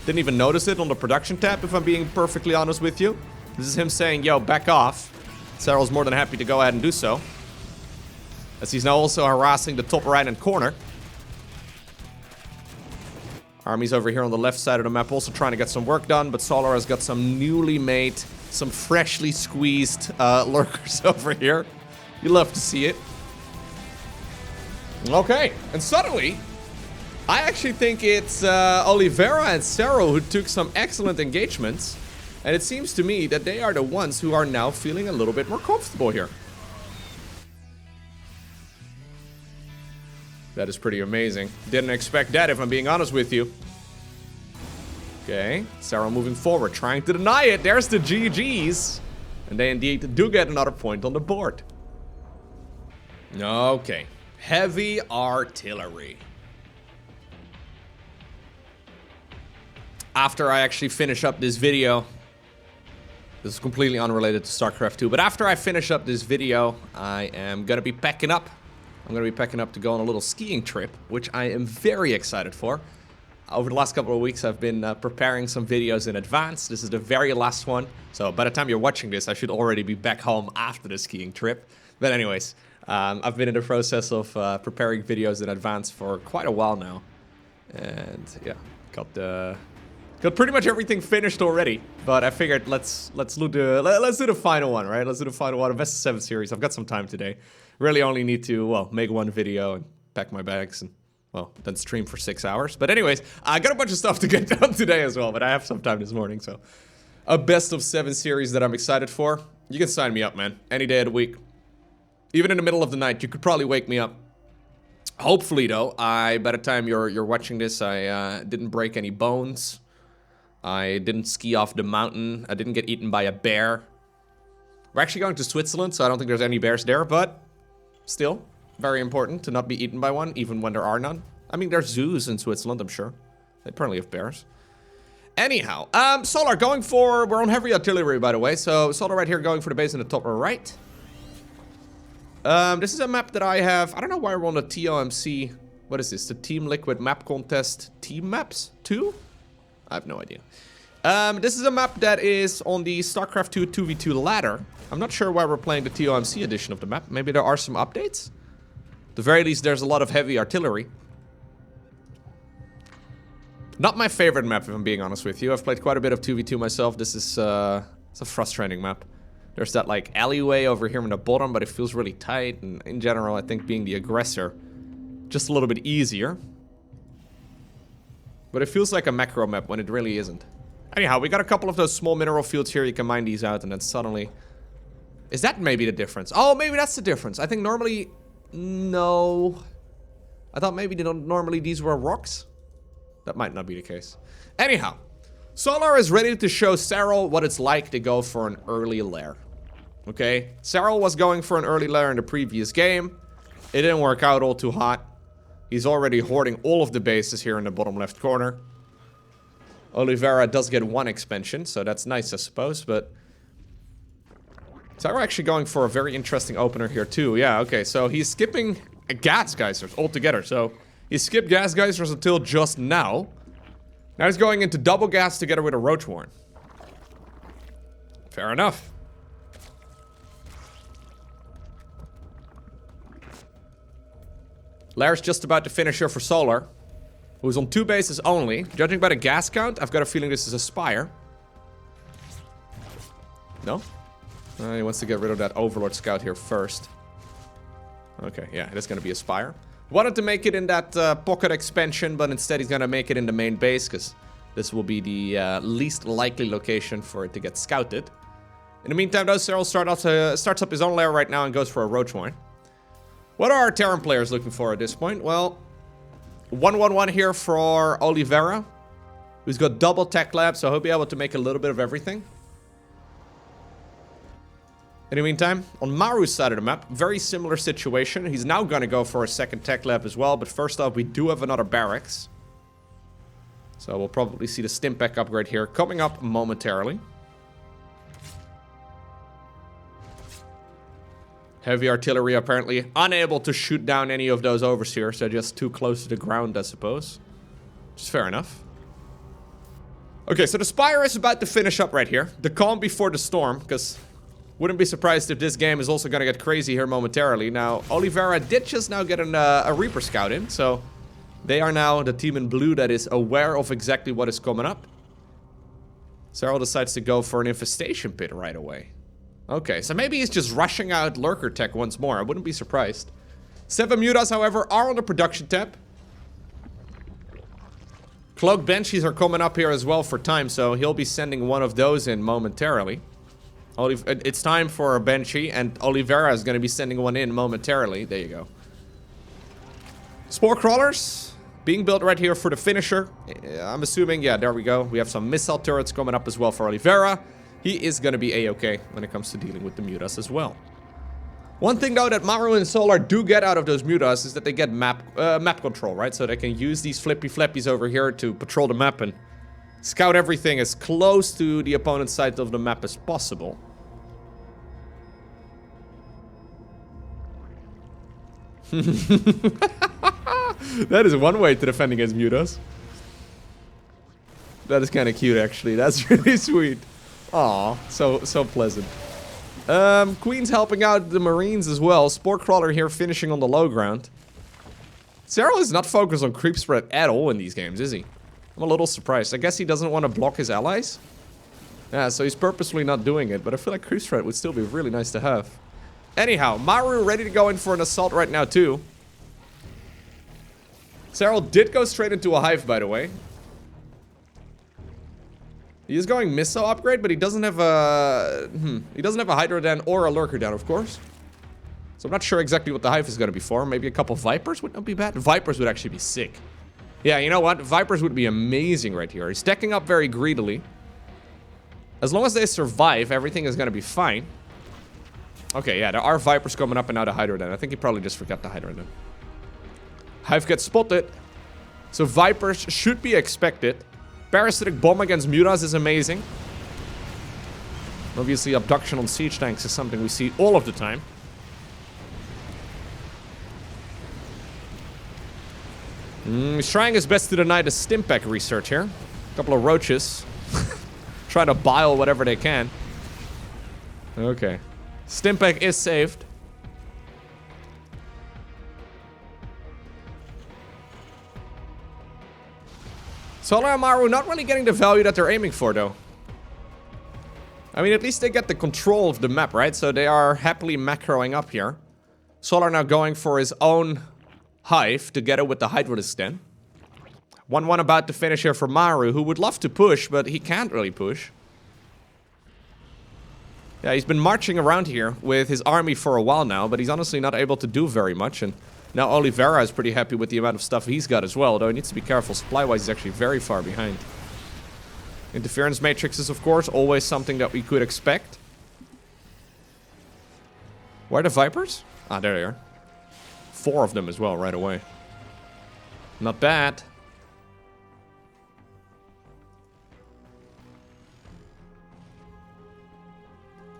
Didn't even notice it on the production tab, if I'm being perfectly honest with you. This is him saying, yo, back off. Serral's more than happy to go ahead and do so, as he's now also harassing the top right-hand corner. Armies over here on the left side of the map also trying to get some work done, but Solar has got some newly made, some freshly squeezed Lurkers over here. You love to see it. Okay, and suddenly, I actually think it's Oliveira and Serral who took some excellent engagements, and it seems to me that they are the ones who are now feeling a little bit more comfortable here. That is pretty amazing. Didn't expect that, if I'm being honest with you. Okay, Serral moving forward, trying to deny it. There's the GGs. And they indeed do get another point on the board. Okay, heavy artillery. After I actually finish up this video, this is completely unrelated to StarCraft 2, but after I finish up this video, I am gonna be packing up. I'm I'm going to be packing up to go on a little skiing trip, which I am very excited for. Over the last couple of weeks, I've been preparing some videos in advance. This is the very last one. So by the time you're watching this, I should already be back home after the skiing trip. But anyways, I've been in the process of preparing videos in advance for quite a while now. And yeah, got pretty much everything finished already. But I figured let's do the final one, right? Let's do the final one, a Best-of-7 series. I've got some time today. Really only need to, well, make one video and pack my bags and, well, then stream for 6 hours. But anyways, I got a bunch of stuff to get done today as well, but I have some time this morning, so. A Best-of-7 series that I'm excited for. You can sign me up, man. Any day of the week. Even in the middle of the night, you could probably wake me up. Hopefully, though, by the time you're watching this, I didn't break any bones. I didn't ski off the mountain. I didn't get eaten by a bear. We're actually going to Switzerland, so I don't think there's any bears there, but still, very important to not be eaten by one, even when there are none. I mean, there's zoos in Switzerland, I'm sure. They probably have bears. Anyhow, Solar going for... We're on heavy artillery, by the way, so Solar right here going for the base in the top right. This is a map that I have... I don't know why we're on the TOMC... What is this? The Team Liquid Map Contest Team Maps 2? I have no idea. This is a map that is on the StarCraft 2 2v2 ladder. I'm not sure why we're playing the TOMC edition of the map. Maybe there are some updates? At the very least, there's a lot of heavy artillery. Not my favorite map, if I'm being honest with you. I've played quite a bit of 2v2 myself. This is it's a frustrating map. There's that, like, alleyway over here in the bottom, but it feels really tight. And in general, I think being the aggressor, just a little bit easier. But it feels like a macro map when it really isn't. Anyhow, we got a couple of those small mineral fields here. You can mine these out, and then suddenly... Is that maybe the difference? Oh, maybe that's the difference. I think normally... No. I thought maybe normally these were rocks. That might not be the case. Anyhow, Solar is ready to show Serral what it's like to go for an early lair. Okay? Serral was going for an early lair in the previous game. It didn't work out all too hot. He's already hoarding all of the bases here in the bottom left corner. Oliveira does get one expansion, so that's nice, I suppose, but... Serral actually going for a very interesting opener here, too. Yeah, okay, so he's skipping gas geysers altogether, so... He skipped gas geysers until just now. Now he's going into double gas together with a roach warren. Fair enough. Lair's just about to finish here for Solar, who's on 2 bases only. Judging by the gas count, I've got a feeling this is a Spire. No? He wants to get rid of that Overlord Scout here first. Okay, yeah, it is going to be a Spire. Wanted to make it in that pocket expansion, but instead he's going to make it in the main base, because this will be the least likely location for it to get scouted. In the meantime, though, Serral starts up his own lair right now and goes for a roach warren. What are our Terran players looking for at this point? Well, 1-1-1 here for Oliveira, who's got double tech lab, so he'll be able to make a little bit of everything. In the meantime, on Maru's side of the map, very similar situation. He's now going to go for a second tech lab as well, but first off, we do have another barracks. So we'll probably see the Stimpack upgrade here coming up momentarily. Heavy artillery apparently unable to shoot down any of those overseers. They're just too close to the ground, I suppose. Which is fair enough. Okay, so the Spire is about to finish up right here. The calm before the storm, because... Wouldn't be surprised if this game is also going to get crazy here momentarily. Now, Oliveira did just now get a Reaper Scout in, so they are now the team in blue that is aware of exactly what is coming up. Serral decides to go for an infestation pit right away. Okay, so maybe he's just rushing out Lurker Tech once more. I wouldn't be surprised. 7 Mutas, however, are on the production tab. Cloak Banshees are coming up here as well for time, so he'll be sending one of those in momentarily. It's time for a Banshee, and Oliveira is going to be sending one in momentarily. There you go. Spore Crawlers being built right here for the finisher. I'm assuming, yeah, there we go. We have some missile turrets coming up as well for Oliveira. He is going to be a-okay when it comes to dealing with the Mutas as well. One thing, though, that Maru and Solar do get out of those Mutas is that they get map control, right? So they can use these flippy flappies over here to patrol the map and scout everything as close to the opponent's side of the map as possible. That is one way to defend against mutas. That is kind of cute, actually. That's really sweet. Aw, so pleasant. Queen's helping out the Marines as well. Spore Crawler here finishing on the low ground. Serral is not focused on creep spread at all in these games, is he? I'm a little surprised. I guess he doesn't want to block his allies. Yeah, so he's purposely not doing it, but I feel like creep spread would still be really nice to have. Anyhow, Maru ready to go in for an assault right now too. Serral did go straight into a hive, by the way. He is going missile upgrade, but he doesn't have a... he doesn't have a Hydra down or a Lurker down, of course. So I'm not sure exactly what the hive is going to be for. Maybe a couple Vipers would not be bad. Vipers would actually be sick. Yeah, you know what? Vipers would be amazing right here. He's stacking up very greedily. As long as they survive, everything is going to be fine. Okay, yeah, there are Vipers coming up and now the Hydra then. I think he probably just forgot the Hydra then. Hive gets spotted. So Vipers should be expected. Parasitic Bomb against Mutas is amazing. Obviously, Abduction on siege tanks is something we see all of the time. He's trying his best to deny the Stimpack research here. A couple of roaches. Trying to bile whatever they can. Okay. Stimpack is saved. Solar and Maru not really getting the value that they're aiming for, though. I mean, at least they get the control of the map, right? So they are happily macroing up here. Solar now going for his own hive together with the Hydralisk den. 1-1 about to finish here for Maru, who would love to push, but he can't really push. Yeah, he's been marching around here with his army for a while now, but he's honestly not able to do very much. And now Oliveira is pretty happy with the amount of stuff he's got as well, though he needs to be careful. Supply-wise, he's actually very far behind. Interference matrix is, of course, always something that we could expect. Where are the Vipers? Ah, there they are. 4 of them as well, right away. Not bad.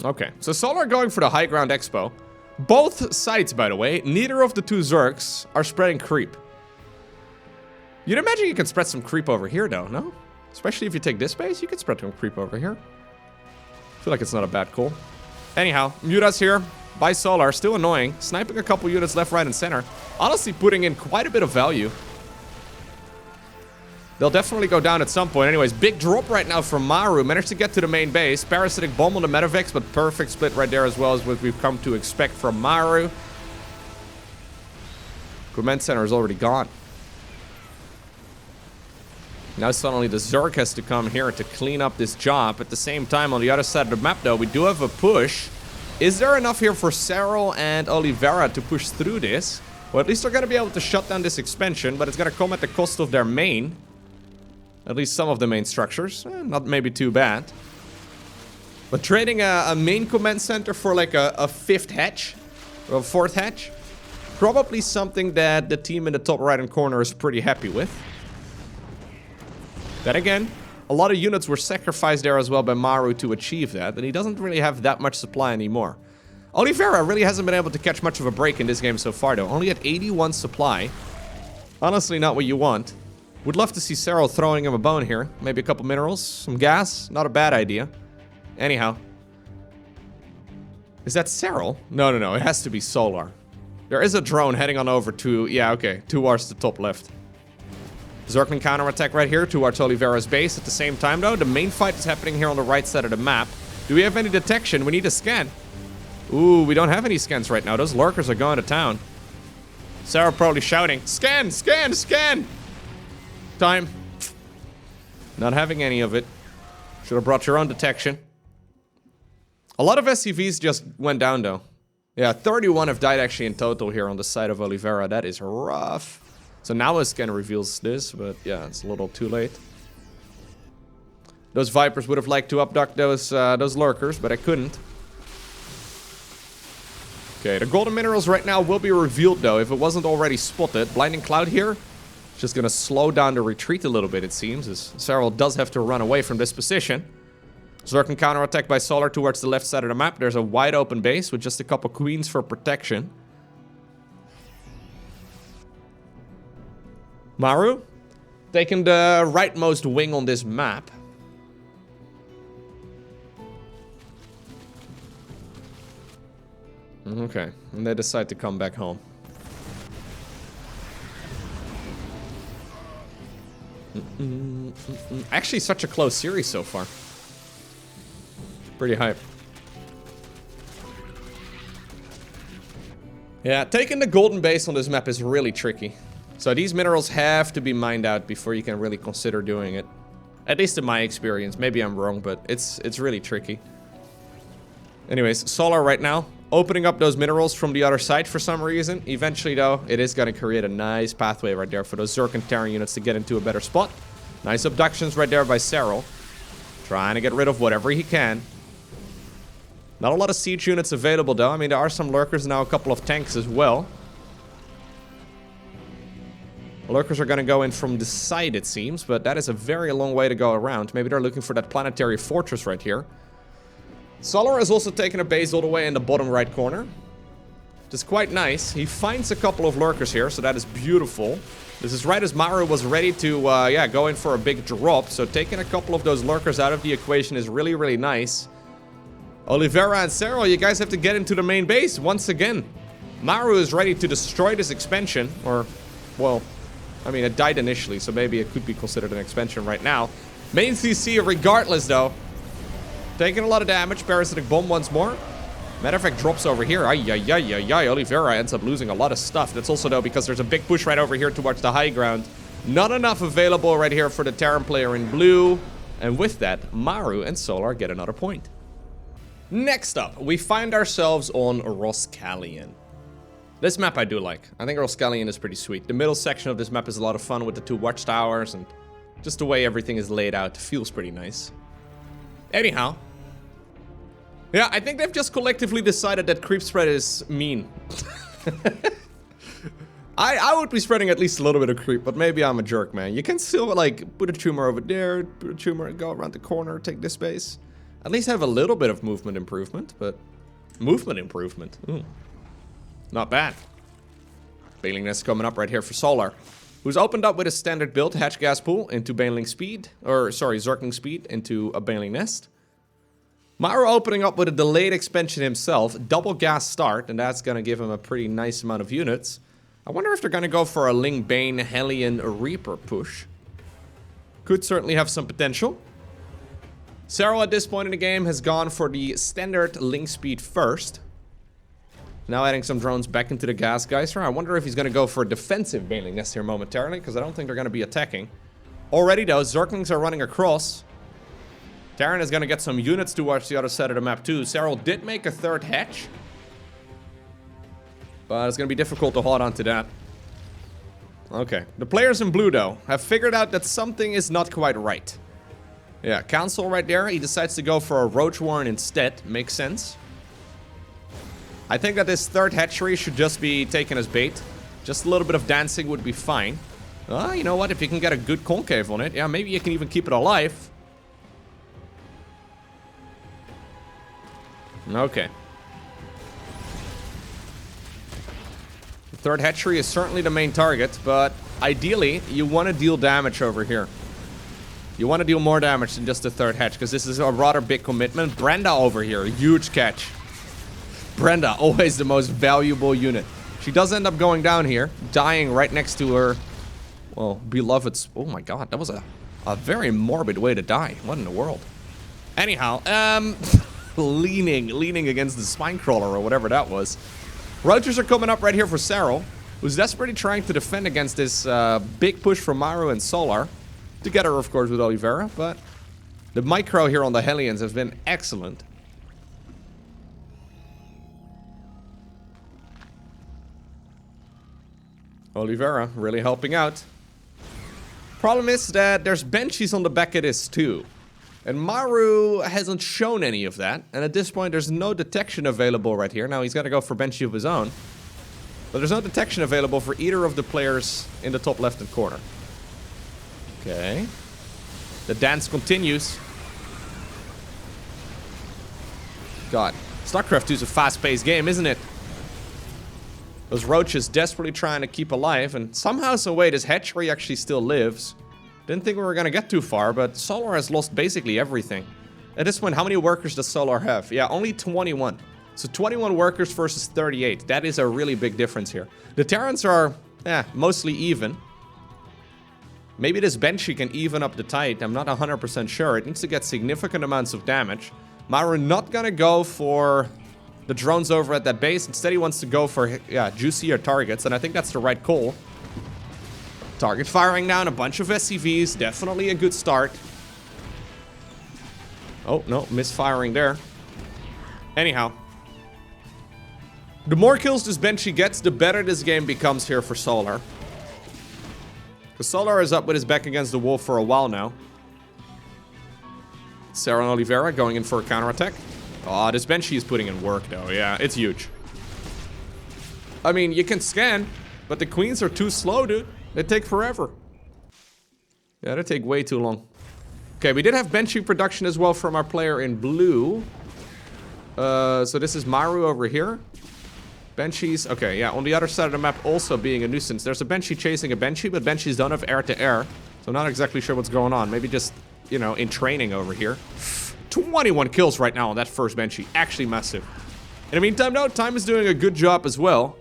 Okay, so Solar going for the high ground expo. Both sides, by the way, neither of the two Zergs are spreading creep. You'd imagine you can spread some creep over here, though, no? Especially if you take this base, you can spread some creep over here. I feel like it's not a bad call. Anyhow, Mutas here by Solar, still annoying. Sniping a couple units left, right, and center. Honestly, putting in quite a bit of value. They'll definitely go down at some point. Anyways, big drop right now from Maru. Managed to get to the main base. Parasitic Bomb on the Metavex, but perfect split right there as well as what we've come to expect from Maru. Command Center is already gone. Now suddenly the Zerg has to come here to clean up this job. At the same time, on the other side of the map, though, we do have a push. Is there enough here for Serral and Oliveira to push through this? Well, at least they're going to be able to shut down this expansion, but it's going to come at the cost of their main. At least some of the main structures. Not maybe too bad. But trading a main command center for like a 5th hatch, or a 4th hatch, probably something that the team in the top right-hand corner is pretty happy with. Then again, a lot of units were sacrificed there as well by Maru to achieve that, and he doesn't really have that much supply anymore. Oliveira really hasn't been able to catch much of a break in this game so far, though. Only at 81 supply. Honestly, not what you want. Would love to see Serral throwing him a bone here. Maybe a couple minerals, some gas. Not a bad idea. Anyhow. Is that Serral? No. It has to be Solar. There is a drone heading on over to... Yeah, okay. Towards the top left. Zergling counterattack right here towards Oliveira's base. At the same time, though, the main fight is happening here on the right side of the map. Do we have any detection? We need a scan. Ooh, we don't have any scans right now. Those lurkers are going to town. Serral probably shouting, "Scan! Scan! Scan!" Time. Not having any of it. Should have brought your own detection. A lot of SCVs just went down, though. Yeah, 31 have died actually in total here on the side of Oliveira. That is rough. So now a scan reveals this, but yeah, it's a little too late. Those Vipers would have liked to abduct those lurkers, but I couldn't. Okay, the golden minerals right now will be revealed, though, if it wasn't already spotted. Blinding Cloud here. Just gonna slow down the retreat a little bit, it seems, as Serral does have to run away from this position. Zerg counterattack by Solar towards the left side of the map. There's a wide open base with just a couple queens for protection. Maru, taking the rightmost wing on this map. Okay, and they decide to come back home. Actually, such a close series so far. Pretty hype. Yeah, taking the golden base on this map is really tricky. So these minerals have to be mined out before you can really consider doing it. At least in my experience. Maybe I'm wrong, but it's really tricky. Anyways, Solar right now, opening up those minerals from the other side for some reason. Eventually, though, it is going to create a nice pathway right there for those Zerg and Terran units to get into a better spot. Nice abductions right there by Serral. Trying to get rid of whatever he can. Not a lot of siege units available, though. I mean, there are some lurkers now, a couple of tanks as well. Lurkers are going to go in from the side, it seems, but that is a very long way to go around. Maybe they're looking for that planetary fortress right here. Solar has also taken a base all the way in the bottom right corner. Which is quite nice. He finds a couple of lurkers here, so that is beautiful. This is right as Maru was ready to, yeah, go in for a big drop. So taking a couple of those lurkers out of the equation is really, really nice. Oliveira and Serral, you guys have to get into the main base once again. Maru is ready to destroy this expansion, or, well, I mean, it died initially, so maybe it could be considered an expansion right now. Main CC regardless, though. Taking a lot of damage. Parasitic Bomb once more. Matter of fact, drops over here. Ay. Oliveira ends up losing a lot of stuff. That's also, though, because there's a big push right over here towards the high ground. Not enough available right here for the Terran player in blue. And with that, Maru and Solar get another point. Next up, we find ourselves on Roskalion. This map I do like. I think Roskalion is pretty sweet. The middle section of this map is a lot of fun with the 2 watchtowers, and just the way everything is laid out feels pretty nice. Anyhow. Yeah, I think they've just collectively decided that creep spread is mean. I would be spreading at least a little bit of creep, but maybe I'm a jerk, man. You can still, like, put a tumor over there, put a tumor and go around the corner, take this base. At least have a little bit of movement improvement, but... Movement improvement. Not bad. Baneling Nest coming up right here for Solar, who's opened up with a standard build, Hatch Gas Pool into Baneling Speed, or sorry, Zergling Speed into a Baneling Nest. Maru opening up with a delayed expansion himself, double gas start, and that's going to give him a pretty nice amount of units. I wonder if they're going to go for a Ling Bane Hellion Reaper push. Could certainly have some potential. Serral at this point in the game has gone for the standard Ling Speed first. Now adding some drones back into the gas geyser. I wonder if he's going to go for a defensive Baneling Nest here momentarily, because I don't think they're going to be attacking. Already though, Zerglings are running across. Terran is going to get some units to watch the other side of the map too. Serral did make a 3rd hatch, but it's going to be difficult to hold on to that. Okay, the players in blue though have figured out that something is not quite right. Yeah, Council right there, he decides to go for a Roach Warren instead. Makes sense. I think that this 3rd hatchery should just be taken as bait. Just a little bit of dancing would be fine. You know what? If you can get a good concave on it, yeah, maybe you can even keep it alive. Okay. The 3rd hatchery is certainly the main target, but ideally, you want to deal damage over here. You want to deal more damage than just the 3rd hatch, because this is a rather big commitment. Brenda over here, huge catch. Brenda, always the most valuable unit. She does end up going down here, dying right next to her, well, beloved's... Oh my god, that was a very morbid way to die. What in the world? Anyhow, leaning against the spine crawler or whatever that was. Roaches are coming up right here for Serral, who's desperately trying to defend against this big push from Maru and Solar. Together, of course, with Oliveira, but the micro here on the Hellions has been excellent. Oliveira really helping out. Problem is that there's Banshees on the back of this too. And Maru hasn't shown any of that. And at this point, there's no detection available right here. Now, he's got to go for Banshee of his own. But there's no detection available for either of the players in the top left-hand corner. Okay. The dance continues. God. StarCraft 2 is a fast-paced game, isn't it? Those roaches desperately trying to keep alive, and somehow, some way, this hatchery actually still lives. Didn't think we were gonna get too far, but Solar has lost basically everything. At this point, how many workers does Solar have? Yeah, only 21. So 21 workers versus 38. That is a really big difference here. The Terrans are, mostly even. Maybe this Banshee can even up the tide. I'm not 100% sure. It needs to get significant amounts of damage. Maru not gonna go for the drones over at that base. Instead, he wants to go for, juicier targets. And I think that's the right call. Target firing down a bunch of SCVs. Definitely a good start. Oh, no. Misfiring there. Anyhow. The more kills this Banshee gets, the better this game becomes here for Solar. Because Solar is up with his back against the wall for a while now. Serral and Oliveira going in for a counterattack. Oh, this Banshee is putting in work, though. Yeah, it's huge. I mean, you can scan, but the queens are too slow, dude. They take forever. Yeah, they take way too long. Okay, we did have Banshee production as well from our player in blue. So this is Maru over here. Banshees, okay, yeah, on the other side of the map also being a nuisance. There's a Banshee chasing a Banshee, but Banshees don't have air-to-air. So I'm not exactly sure what's going on. Maybe just, you know, in training over here. 21 kills right now on that first Banshee. Actually massive. In the meantime, no, Time is doing a good job as well.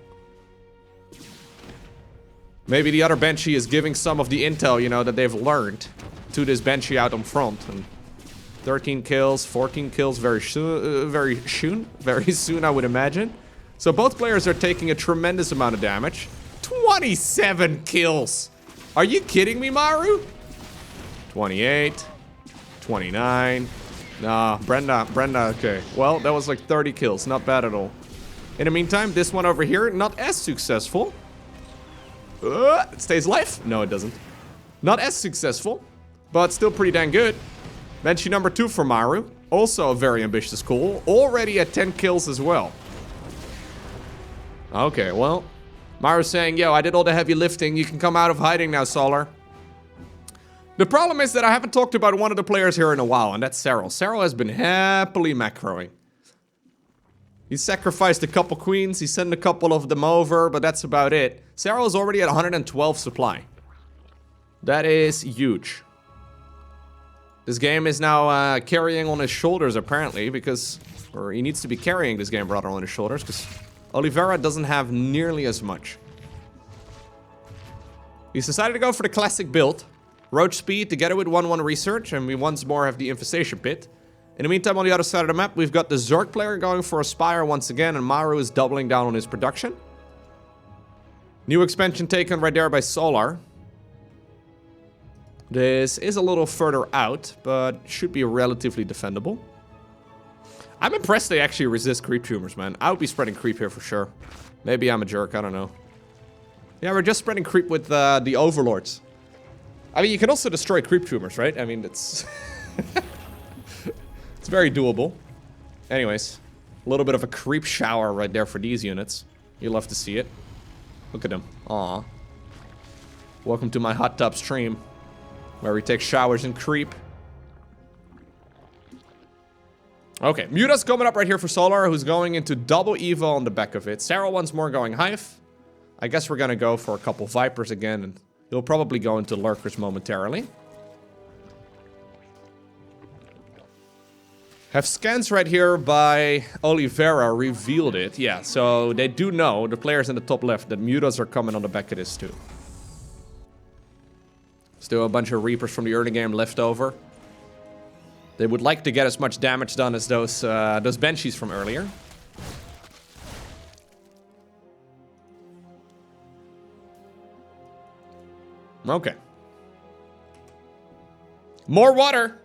Maybe the other Banshee is giving some of the intel, you know, that they've learned to this Banshee out on front. And 13 kills, 14 kills very soon, I would imagine. So both players are taking a tremendous amount of damage. 27 kills. Are you kidding me, Maru? 28, 29. Nah, Brenda, okay. Well, that was like 30 kills, not bad at all. In the meantime, this one over here, not as successful. It stays alive? No, it doesn't. Not as successful, but still pretty dang good. Banshee number 2 for Maru. Also a very ambitious call. Already at 10 kills as well. Okay, well, Maru's saying, yo, I did all the heavy lifting. You can come out of hiding now, Solar. The problem is that I haven't talked about one of the players here in a while, and that's Serral. Serral has been happily macroing. He sacrificed a couple queens, he sent a couple of them over, but that's about it. Serral is already at 112 supply. That is huge. This game is now carrying on his shoulders, apparently, because... Or he needs to be carrying this game rather on his shoulders, because Oliveira doesn't have nearly as much. He's decided to go for the classic build. Roach speed together with 1-1 research, and we once more have the infestation pit. In the meantime, on the other side of the map, we've got the Zerg player going for a Spire once again, and Maru is doubling down on his production. New expansion taken right there by Solar. This is a little further out, but should be relatively defendable. I'm impressed they actually resist creep tumors, man. I would be spreading creep here for sure. Maybe I'm a jerk, I don't know. Yeah, we're just spreading creep with the overlords. I mean, you can also destroy creep tumors, right? I mean, it's... it's very doable. Anyways, a little bit of a creep shower right there for these units. You'll love to see it. Look at them. Aw. Welcome to my hot tub stream, where we take showers and creep. Okay, Muta's coming up right here for Solar, who's going into double Evo on the back of it. Serral once more going Hive. I guess we're gonna go for a couple Vipers again, and he'll probably go into Lurkers momentarily. Have scans right here by Oliveira revealed it. Yeah, so they do know, the players in the top left, that Mutas are coming on the back of this too. Still a bunch of Reapers from the early game left over. They would like to get as much damage done as those Banshees from earlier. Okay. More water!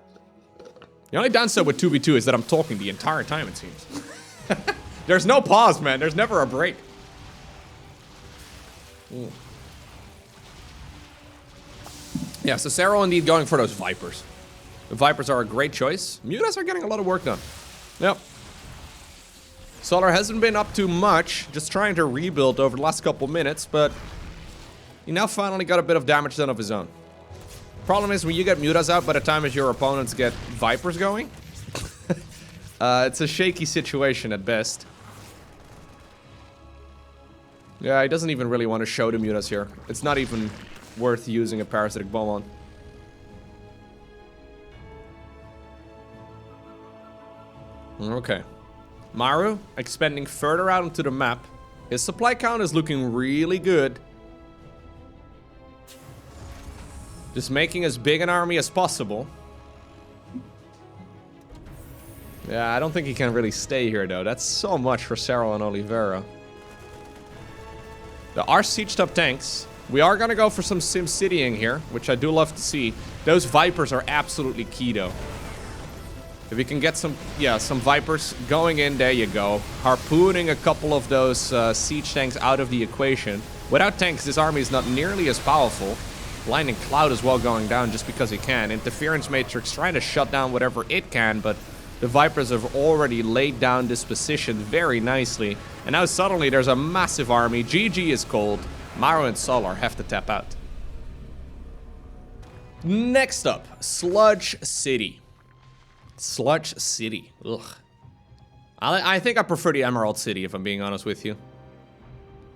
The only downside with 2v2 is that I'm talking the entire time, it seems. There's no pause, man. There's never a break. Ooh. Yeah, so Serral indeed going for those Vipers. The Vipers are a great choice. Mutas are getting a lot of work done. Yep. Solar hasn't been up to much, just trying to rebuild over the last couple minutes, but he now finally got a bit of damage done of his own. Problem is, when you get Mutas out by the time as your opponents get Vipers going, it's a shaky situation at best. Yeah, he doesn't even really want to show the mutas here. It's not even worth using a parasitic bomb on. Okay. Maru expanding further out into the map. His supply count is looking really good. Just making as big an army as possible. Yeah, I don't think he can really stay here though. That's so much for Serral and Oliveira. There are sieged up tanks. We are gonna go for some Sim Citying here, which I do love to see. Those Vipers are absolutely key though. If we can get some, yeah, some Vipers going in, there you go. Harpooning a couple of those siege tanks out of the equation. Without tanks, this army is not nearly as powerful. Blinding Cloud as well going down just because he can. Interference Matrix trying to shut down whatever it can, but the Vipers have already laid down this position very nicely. And now suddenly there's a massive army. GG is cold. Maru and Solar have to tap out. Next up, Sludge City. Sludge City. Ugh. I think I prefer the Emerald City, if I'm being honest with you.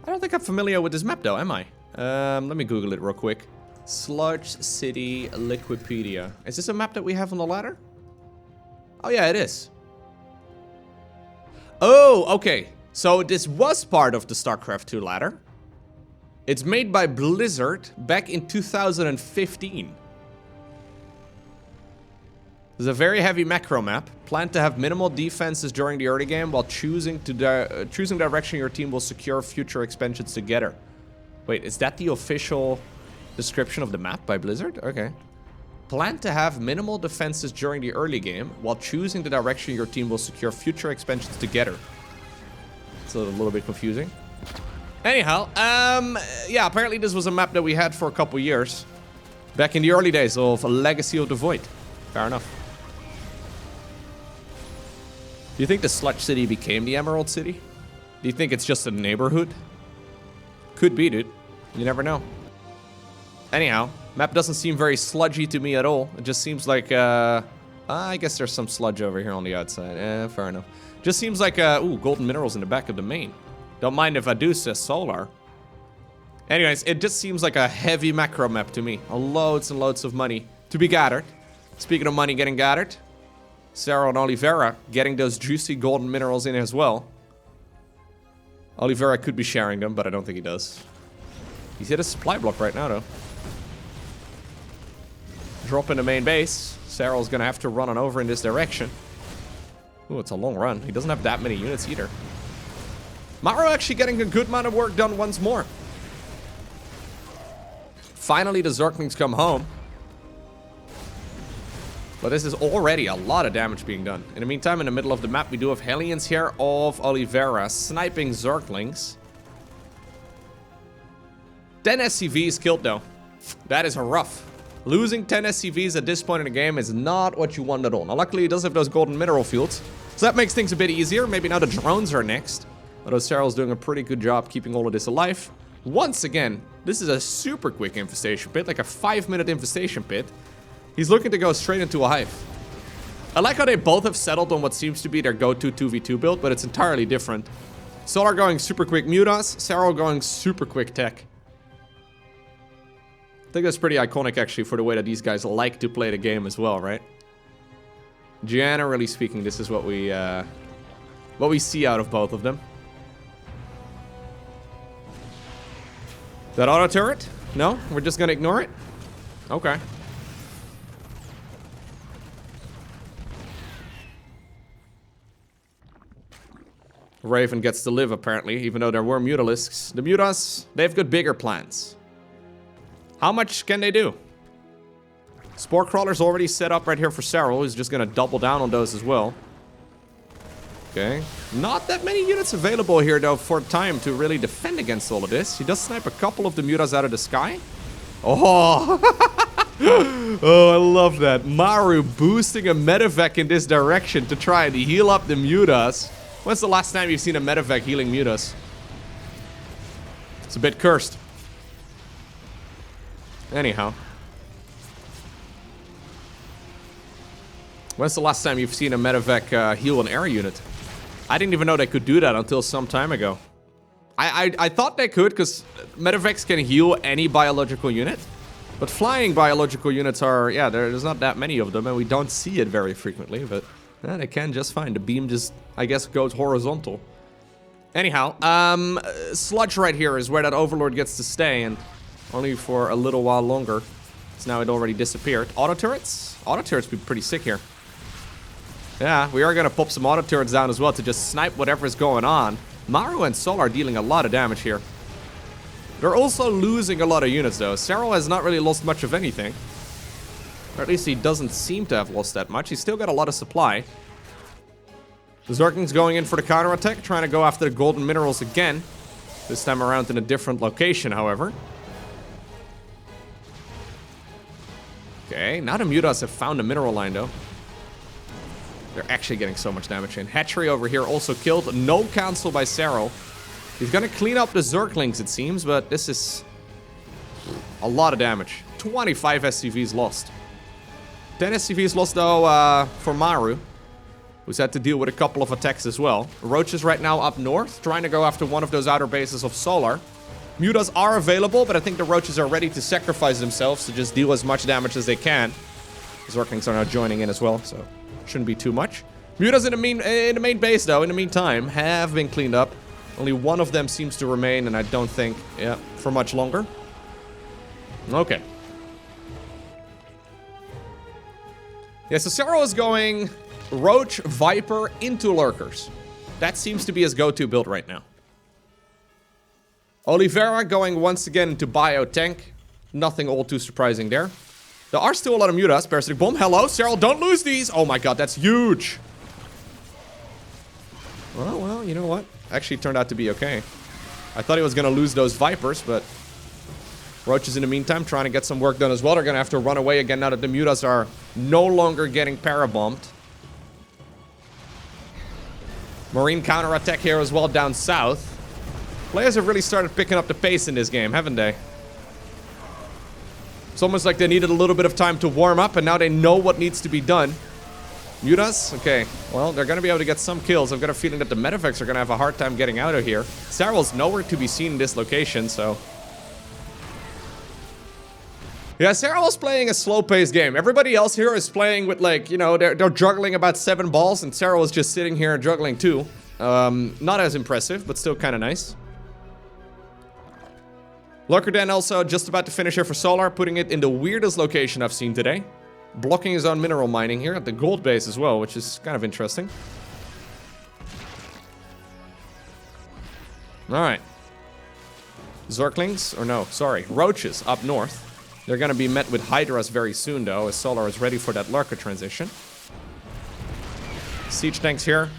I don't think I'm familiar with this map, though, am I? Let me Google it real quick. Sludge City Liquipedia. Is this a map that we have on the ladder? Oh, yeah, it is. Oh, okay. So this was part of the StarCraft 2 ladder. It's made by Blizzard back in 2015. This is a very heavy macro map. Planned to have minimal defenses during the early game while choosing direction your team will secure future expansions together. Wait, is that the official description of the map by Blizzard? Okay. Plan to have minimal defenses during the early game while choosing the direction your team will secure future expansions together. It's a little bit confusing. Anyhow, yeah, apparently this was a map that we had for a couple years. Back in the early days of Legacy of the Void. Fair enough. Do you think the Sludge City became the Emerald City? Do you think it's just a neighborhood? Could be, dude. You never know. Anyhow, map doesn't seem very sludgy to me at all. It just seems like, I guess there's some sludge over here on the outside. Fair enough. Just seems like, ooh, golden minerals in the back of the main. Don't mind if I do, says Solar. Anyways, it just seems like a heavy macro map to me. Loads and loads of money to be gathered. Speaking of money getting gathered, Serral and Oliveira getting those juicy golden minerals in as well. Oliveira could be sharing them, but I don't think he does. He's hit a supply block right now, though. Drop in the main base. Serral's gonna have to run on over in this direction. Ooh, it's a long run. He doesn't have that many units either. Maru actually getting a good amount of work done once more. Finally, the Zerglings come home. But this is already a lot of damage being done. In the meantime, in the middle of the map, we do have Hellions here of Oliveira sniping Zerglings. 10 SCVs killed, though. That is rough. Losing 10 SCVs at this point in the game is not what you want at all. Now, luckily, he does have those golden mineral fields. So that makes things a bit easier. Maybe now the drones are next. Although Serral's doing a pretty good job keeping all of this alive. Once again, this is a super quick infestation pit, like a 5-minute infestation pit. He's looking to go straight into a hive. I like how they both have settled on what seems to be their go-to 2v2 build, but it's entirely different. Solar going super quick mutas, Serral going super quick tech. I think that's pretty iconic actually for the way that these guys like to play the game as well, right? Generally speaking, this is what we see out of both of them. That auto turret? No? We're just gonna ignore it? Okay. Raven gets to live, apparently, even though there were Mutalisks. The Mutas, they've got bigger plans. How much can they do? Spore Crawler's already set up right here for Serral, who's just gonna double down on those as well. Okay. Not that many units available here, though, for time to really defend against all of this. He does snipe a couple of the Mutas out of the sky. Oh! Oh, I love that. Maru boosting a medevac in this direction to try and heal up the Mutas. When's the last time you've seen a medevac healing Mutas? It's a bit cursed. Anyhow. When's the last time you've seen a medevac heal an air unit? I didn't even know they could do that until some time ago. I thought they could, because Medivacs can heal any biological unit. But flying biological units are, yeah, there's not that many of them, and we don't see it very frequently, but they can just fine. The beam just, I guess, goes horizontal. Anyhow, Sludge right here is where that Overlord gets to stay, and only for a little while longer. So now it already disappeared. Auto turrets? Auto turrets would be pretty sick here. Yeah, we are going to pop some auto turrets down as well to just snipe whatever's going on. Maru and Sol are dealing a lot of damage here. They're also losing a lot of units, though. Serral has not really lost much of anything. Or at least he doesn't seem to have lost that much. He's still got a lot of supply. The Zergling's going in for the counterattack, trying to go after the golden minerals again. This time around in a different location, however. Okay, now the Mutas have found a mineral line, though. They're actually getting so much damage in. Hatchery over here also killed. No cancel by Serral. He's gonna clean up the Zerglings, it seems, but this is a lot of damage. 25 SCVs lost. 10 SCVs lost, though, for Maru, who's had to deal with a couple of attacks as well. Roach is right now up north, trying to go after one of those outer bases of Solar. Mutas are available, but I think the Roaches are ready to sacrifice themselves to just deal as much damage as they can. The Zerglings are now joining in as well, so shouldn't be too much. Mutas in the main base, though, in the meantime, have been cleaned up. Only one of them seems to remain, and I don't think, yeah, for much longer. Okay. Yeah, so Serral is going Roach, Viper into Lurkers. That seems to be his go-to build right now. Oliveira going once again into Biotank. Nothing all too surprising there. There are still a lot of Mutas. Parasitic Bomb, hello, Serral, don't lose these! Oh my god, that's huge! Well, you know what? Actually turned out to be okay. I thought he was going to lose those Vipers, but Roaches in the meantime trying to get some work done as well. They're going to have to run away again now that the Mutas are no longer getting parabombed. Marine counterattack here as well down south. Players have really started picking up the pace in this game, haven't they? It's almost like they needed a little bit of time to warm up, and now they know what needs to be done. Mutas? Okay. Well, they're going to be able to get some kills. I've got a feeling that the Medivacs are going to have a hard time getting out of here. Serral's nowhere to be seen in this location, so... Yeah, Serral's playing a slow-paced game. Everybody else here is playing with, like, you know, they're juggling about 7 balls, and Serral is just sitting here juggling 2. Not as impressive, but still kind of nice. Lurker Den also just about to finish here for Solar, putting it in the weirdest location I've seen today. Blocking his own mineral mining here at the gold base as well, which is kind of interesting. Alright. Zerglings, or no, sorry, Roaches up north. They're going to be met with Hydras very soon, though, as Solar is ready for that Lurker transition. Siege tanks here,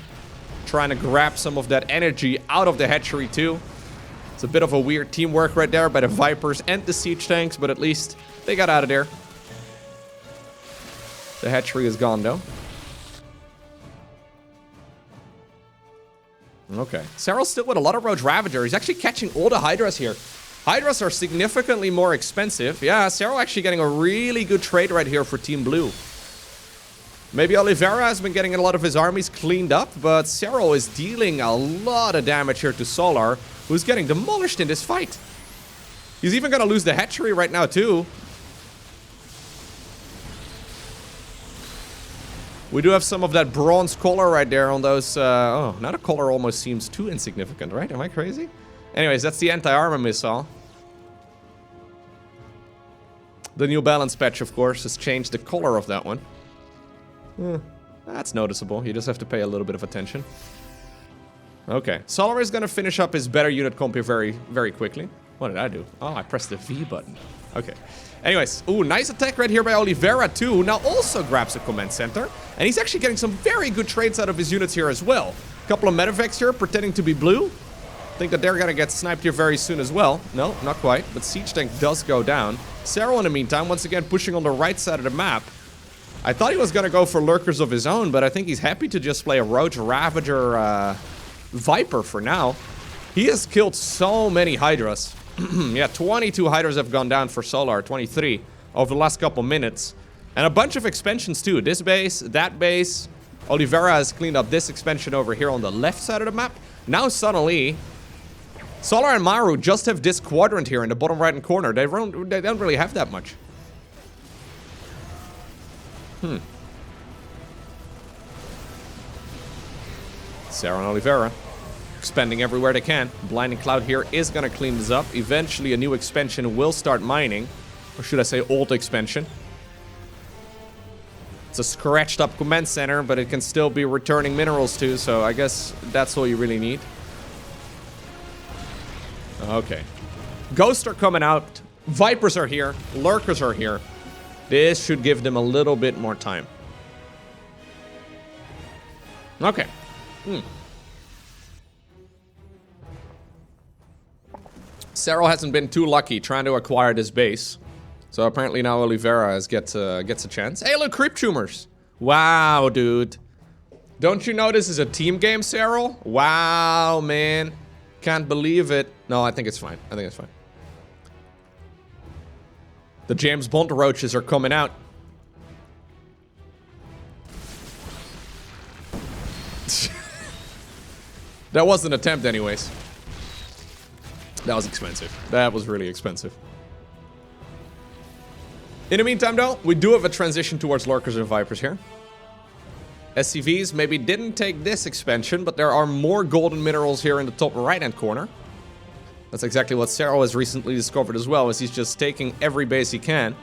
trying to grab some of that energy out of the hatchery, too. It's a bit of a weird teamwork right there by the Vipers and the Siege tanks, but at least they got out of there. The hatchery is gone, though. Okay. Serral's still with a lot of Roach Ravager. He's actually catching all the Hydras here. Hydras are significantly more expensive. Yeah, Serral actually getting a really good trade right here for Team Blue. Maybe Oliveira has been getting a lot of his armies cleaned up, but Serral is dealing a lot of damage here to Solar, who's getting demolished in this fight. He's even going to lose the hatchery right now, too. We do have some of that bronze color right there on those... oh, now the color almost seems too insignificant, right? Am I crazy? Anyways, that's the anti-armor missile. The new balance patch, of course, has changed the color of that one. That's noticeable. You just have to pay a little bit of attention. Okay. Solar is going to finish up his better unit comp here very, very quickly. What did I do? Oh, I pressed the V button. Okay. Anyways, ooh, nice attack right here by Oliveira too, who now also grabs a command center. And he's actually getting some very good trades out of his units here as well. A couple of Medivacs here pretending to be blue. Think that they're gonna get sniped here very soon as well. No, not quite, but Siege Tank does go down. Serral in the meantime, once again pushing on the right side of the map. I thought he was gonna go for Lurkers of his own, but I think he's happy to just play a Roach Ravager Viper for now. He has killed so many Hydras. Yeah, 22 Hydras have gone down for Solar, 23 over the last couple minutes. And a bunch of expansions too. This base, that base. Oliveira has cleaned up this expansion over here on the left side of the map. Now suddenly, Solar and Maru just have this quadrant here in the bottom right-hand corner. They don't really have that much. Serral and Oliveira expanding everywhere they can. Blinding Cloud here is going to clean this up. Eventually, a new expansion will start mining. Or should I say old expansion. It's a scratched up command center, but it can still be returning minerals too, so I guess that's all you really need. Okay. Ghosts are coming out. Vipers are here. Lurkers are here. This should give them a little bit more time. Okay. Serral hasn't been too lucky trying to acquire this base. So apparently now Oliveira gets a chance. Hey, look, creep tumors. Wow, dude. Don't you know this is a team game, Serral? Wow, man. Can't believe it. No, I think it's fine. I think it's fine. The James Bond roaches are coming out. That was an attempt anyways. That was expensive. That was really expensive. In the meantime, though, we do have a transition towards Lurkers and Vipers here. SCVs maybe didn't take this expansion, but there are more golden minerals here in the top right-hand corner. That's exactly what Serral has recently discovered as well, as he's just taking every base he can.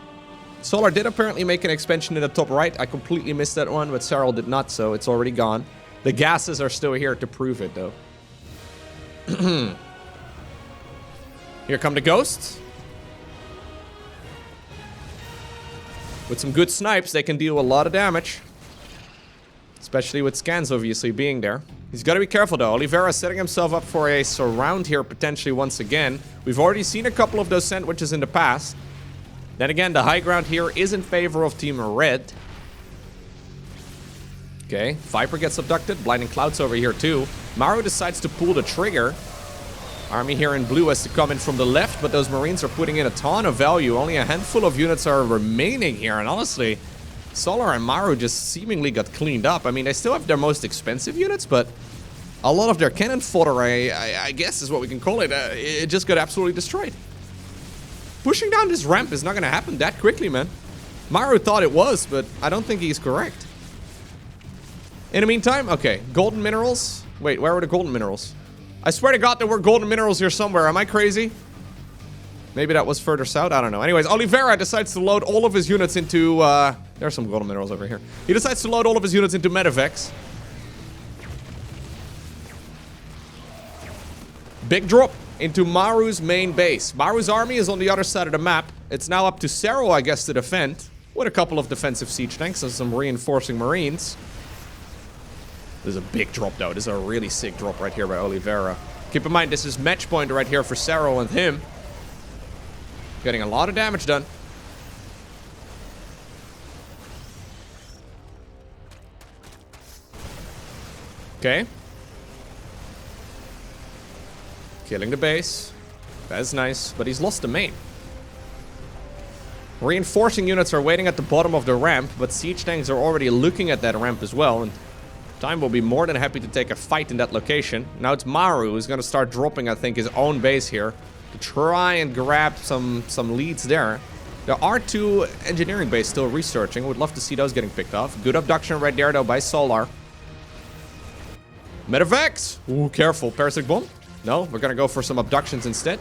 Solar did apparently make an expansion in the top right. I completely missed that one, but Serral did not, so it's already gone. The gases are still here to prove it, though. Here come the ghosts. With some good snipes, they can deal a lot of damage. Especially with scans, obviously, being there. He's got to be careful, though. Oliveira setting himself up for a surround here, potentially, once again. We've already seen a couple of those sandwiches in the past. Then again, the high ground here is in favor of Team Red. Okay, Viper gets abducted. Blinding Clouds over here, too. Maru decides to pull the trigger. Army here in blue has to come in from the left, but those Marines are putting in a ton of value. Only a handful of units are remaining here, and honestly, Solar and Maru just seemingly got cleaned up. I mean, they still have their most expensive units, but a lot of their cannon fodder, I guess is what we can call it, it just got absolutely destroyed. Pushing down this ramp is not going to happen that quickly, man. Maru thought it was, but I don't think he's correct. In the meantime, okay, golden minerals. Wait, where were the golden minerals? I swear to God there were golden minerals here somewhere. Am I crazy? Maybe that was further south. I don't know. Anyways, Oliveira decides to load all of his units into... there's some golden minerals over here. He decides to load all of his units into medevacs. Big drop into Maru's main base. Maru's army is on the other side of the map. It's now up to Serral, I guess, to defend. With a couple of defensive siege tanks and some reinforcing marines. This is a big drop, though. This is a really sick drop right here by Oliveira. Keep in mind, this is match point right here for Serral and him. Getting a lot of damage done. Okay. Killing the base. That's nice, but he's lost the main. Reinforcing units are waiting at the bottom of the ramp, but siege tanks are already looking at that ramp as well, and Time will be more than happy to take a fight in that location. Now it's Maru who's going to start dropping, I think, his own base here to try and grab some leads there. There are 2 engineering bases still researching. Would love to see those getting picked off. Good abduction right there, though, by Solar. Medevacs! Ooh, careful. Parasitic bomb? No, we're going to go for some abductions instead.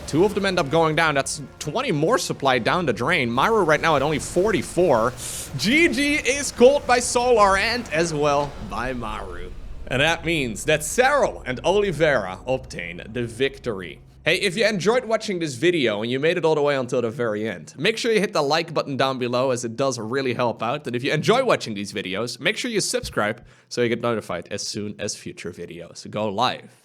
2 of them end up going down. That's 20 more supply down the drain. Maru right now at only 44. GG is called by Solar and as well by Maru. And that means that Serral and Oliveira obtain the victory. Hey, if you enjoyed watching this video and you made it all the way until the very end, make sure you hit the like button down below, as it does really help out. And if you enjoy watching these videos, make sure you subscribe so you get notified as soon as future videos go live.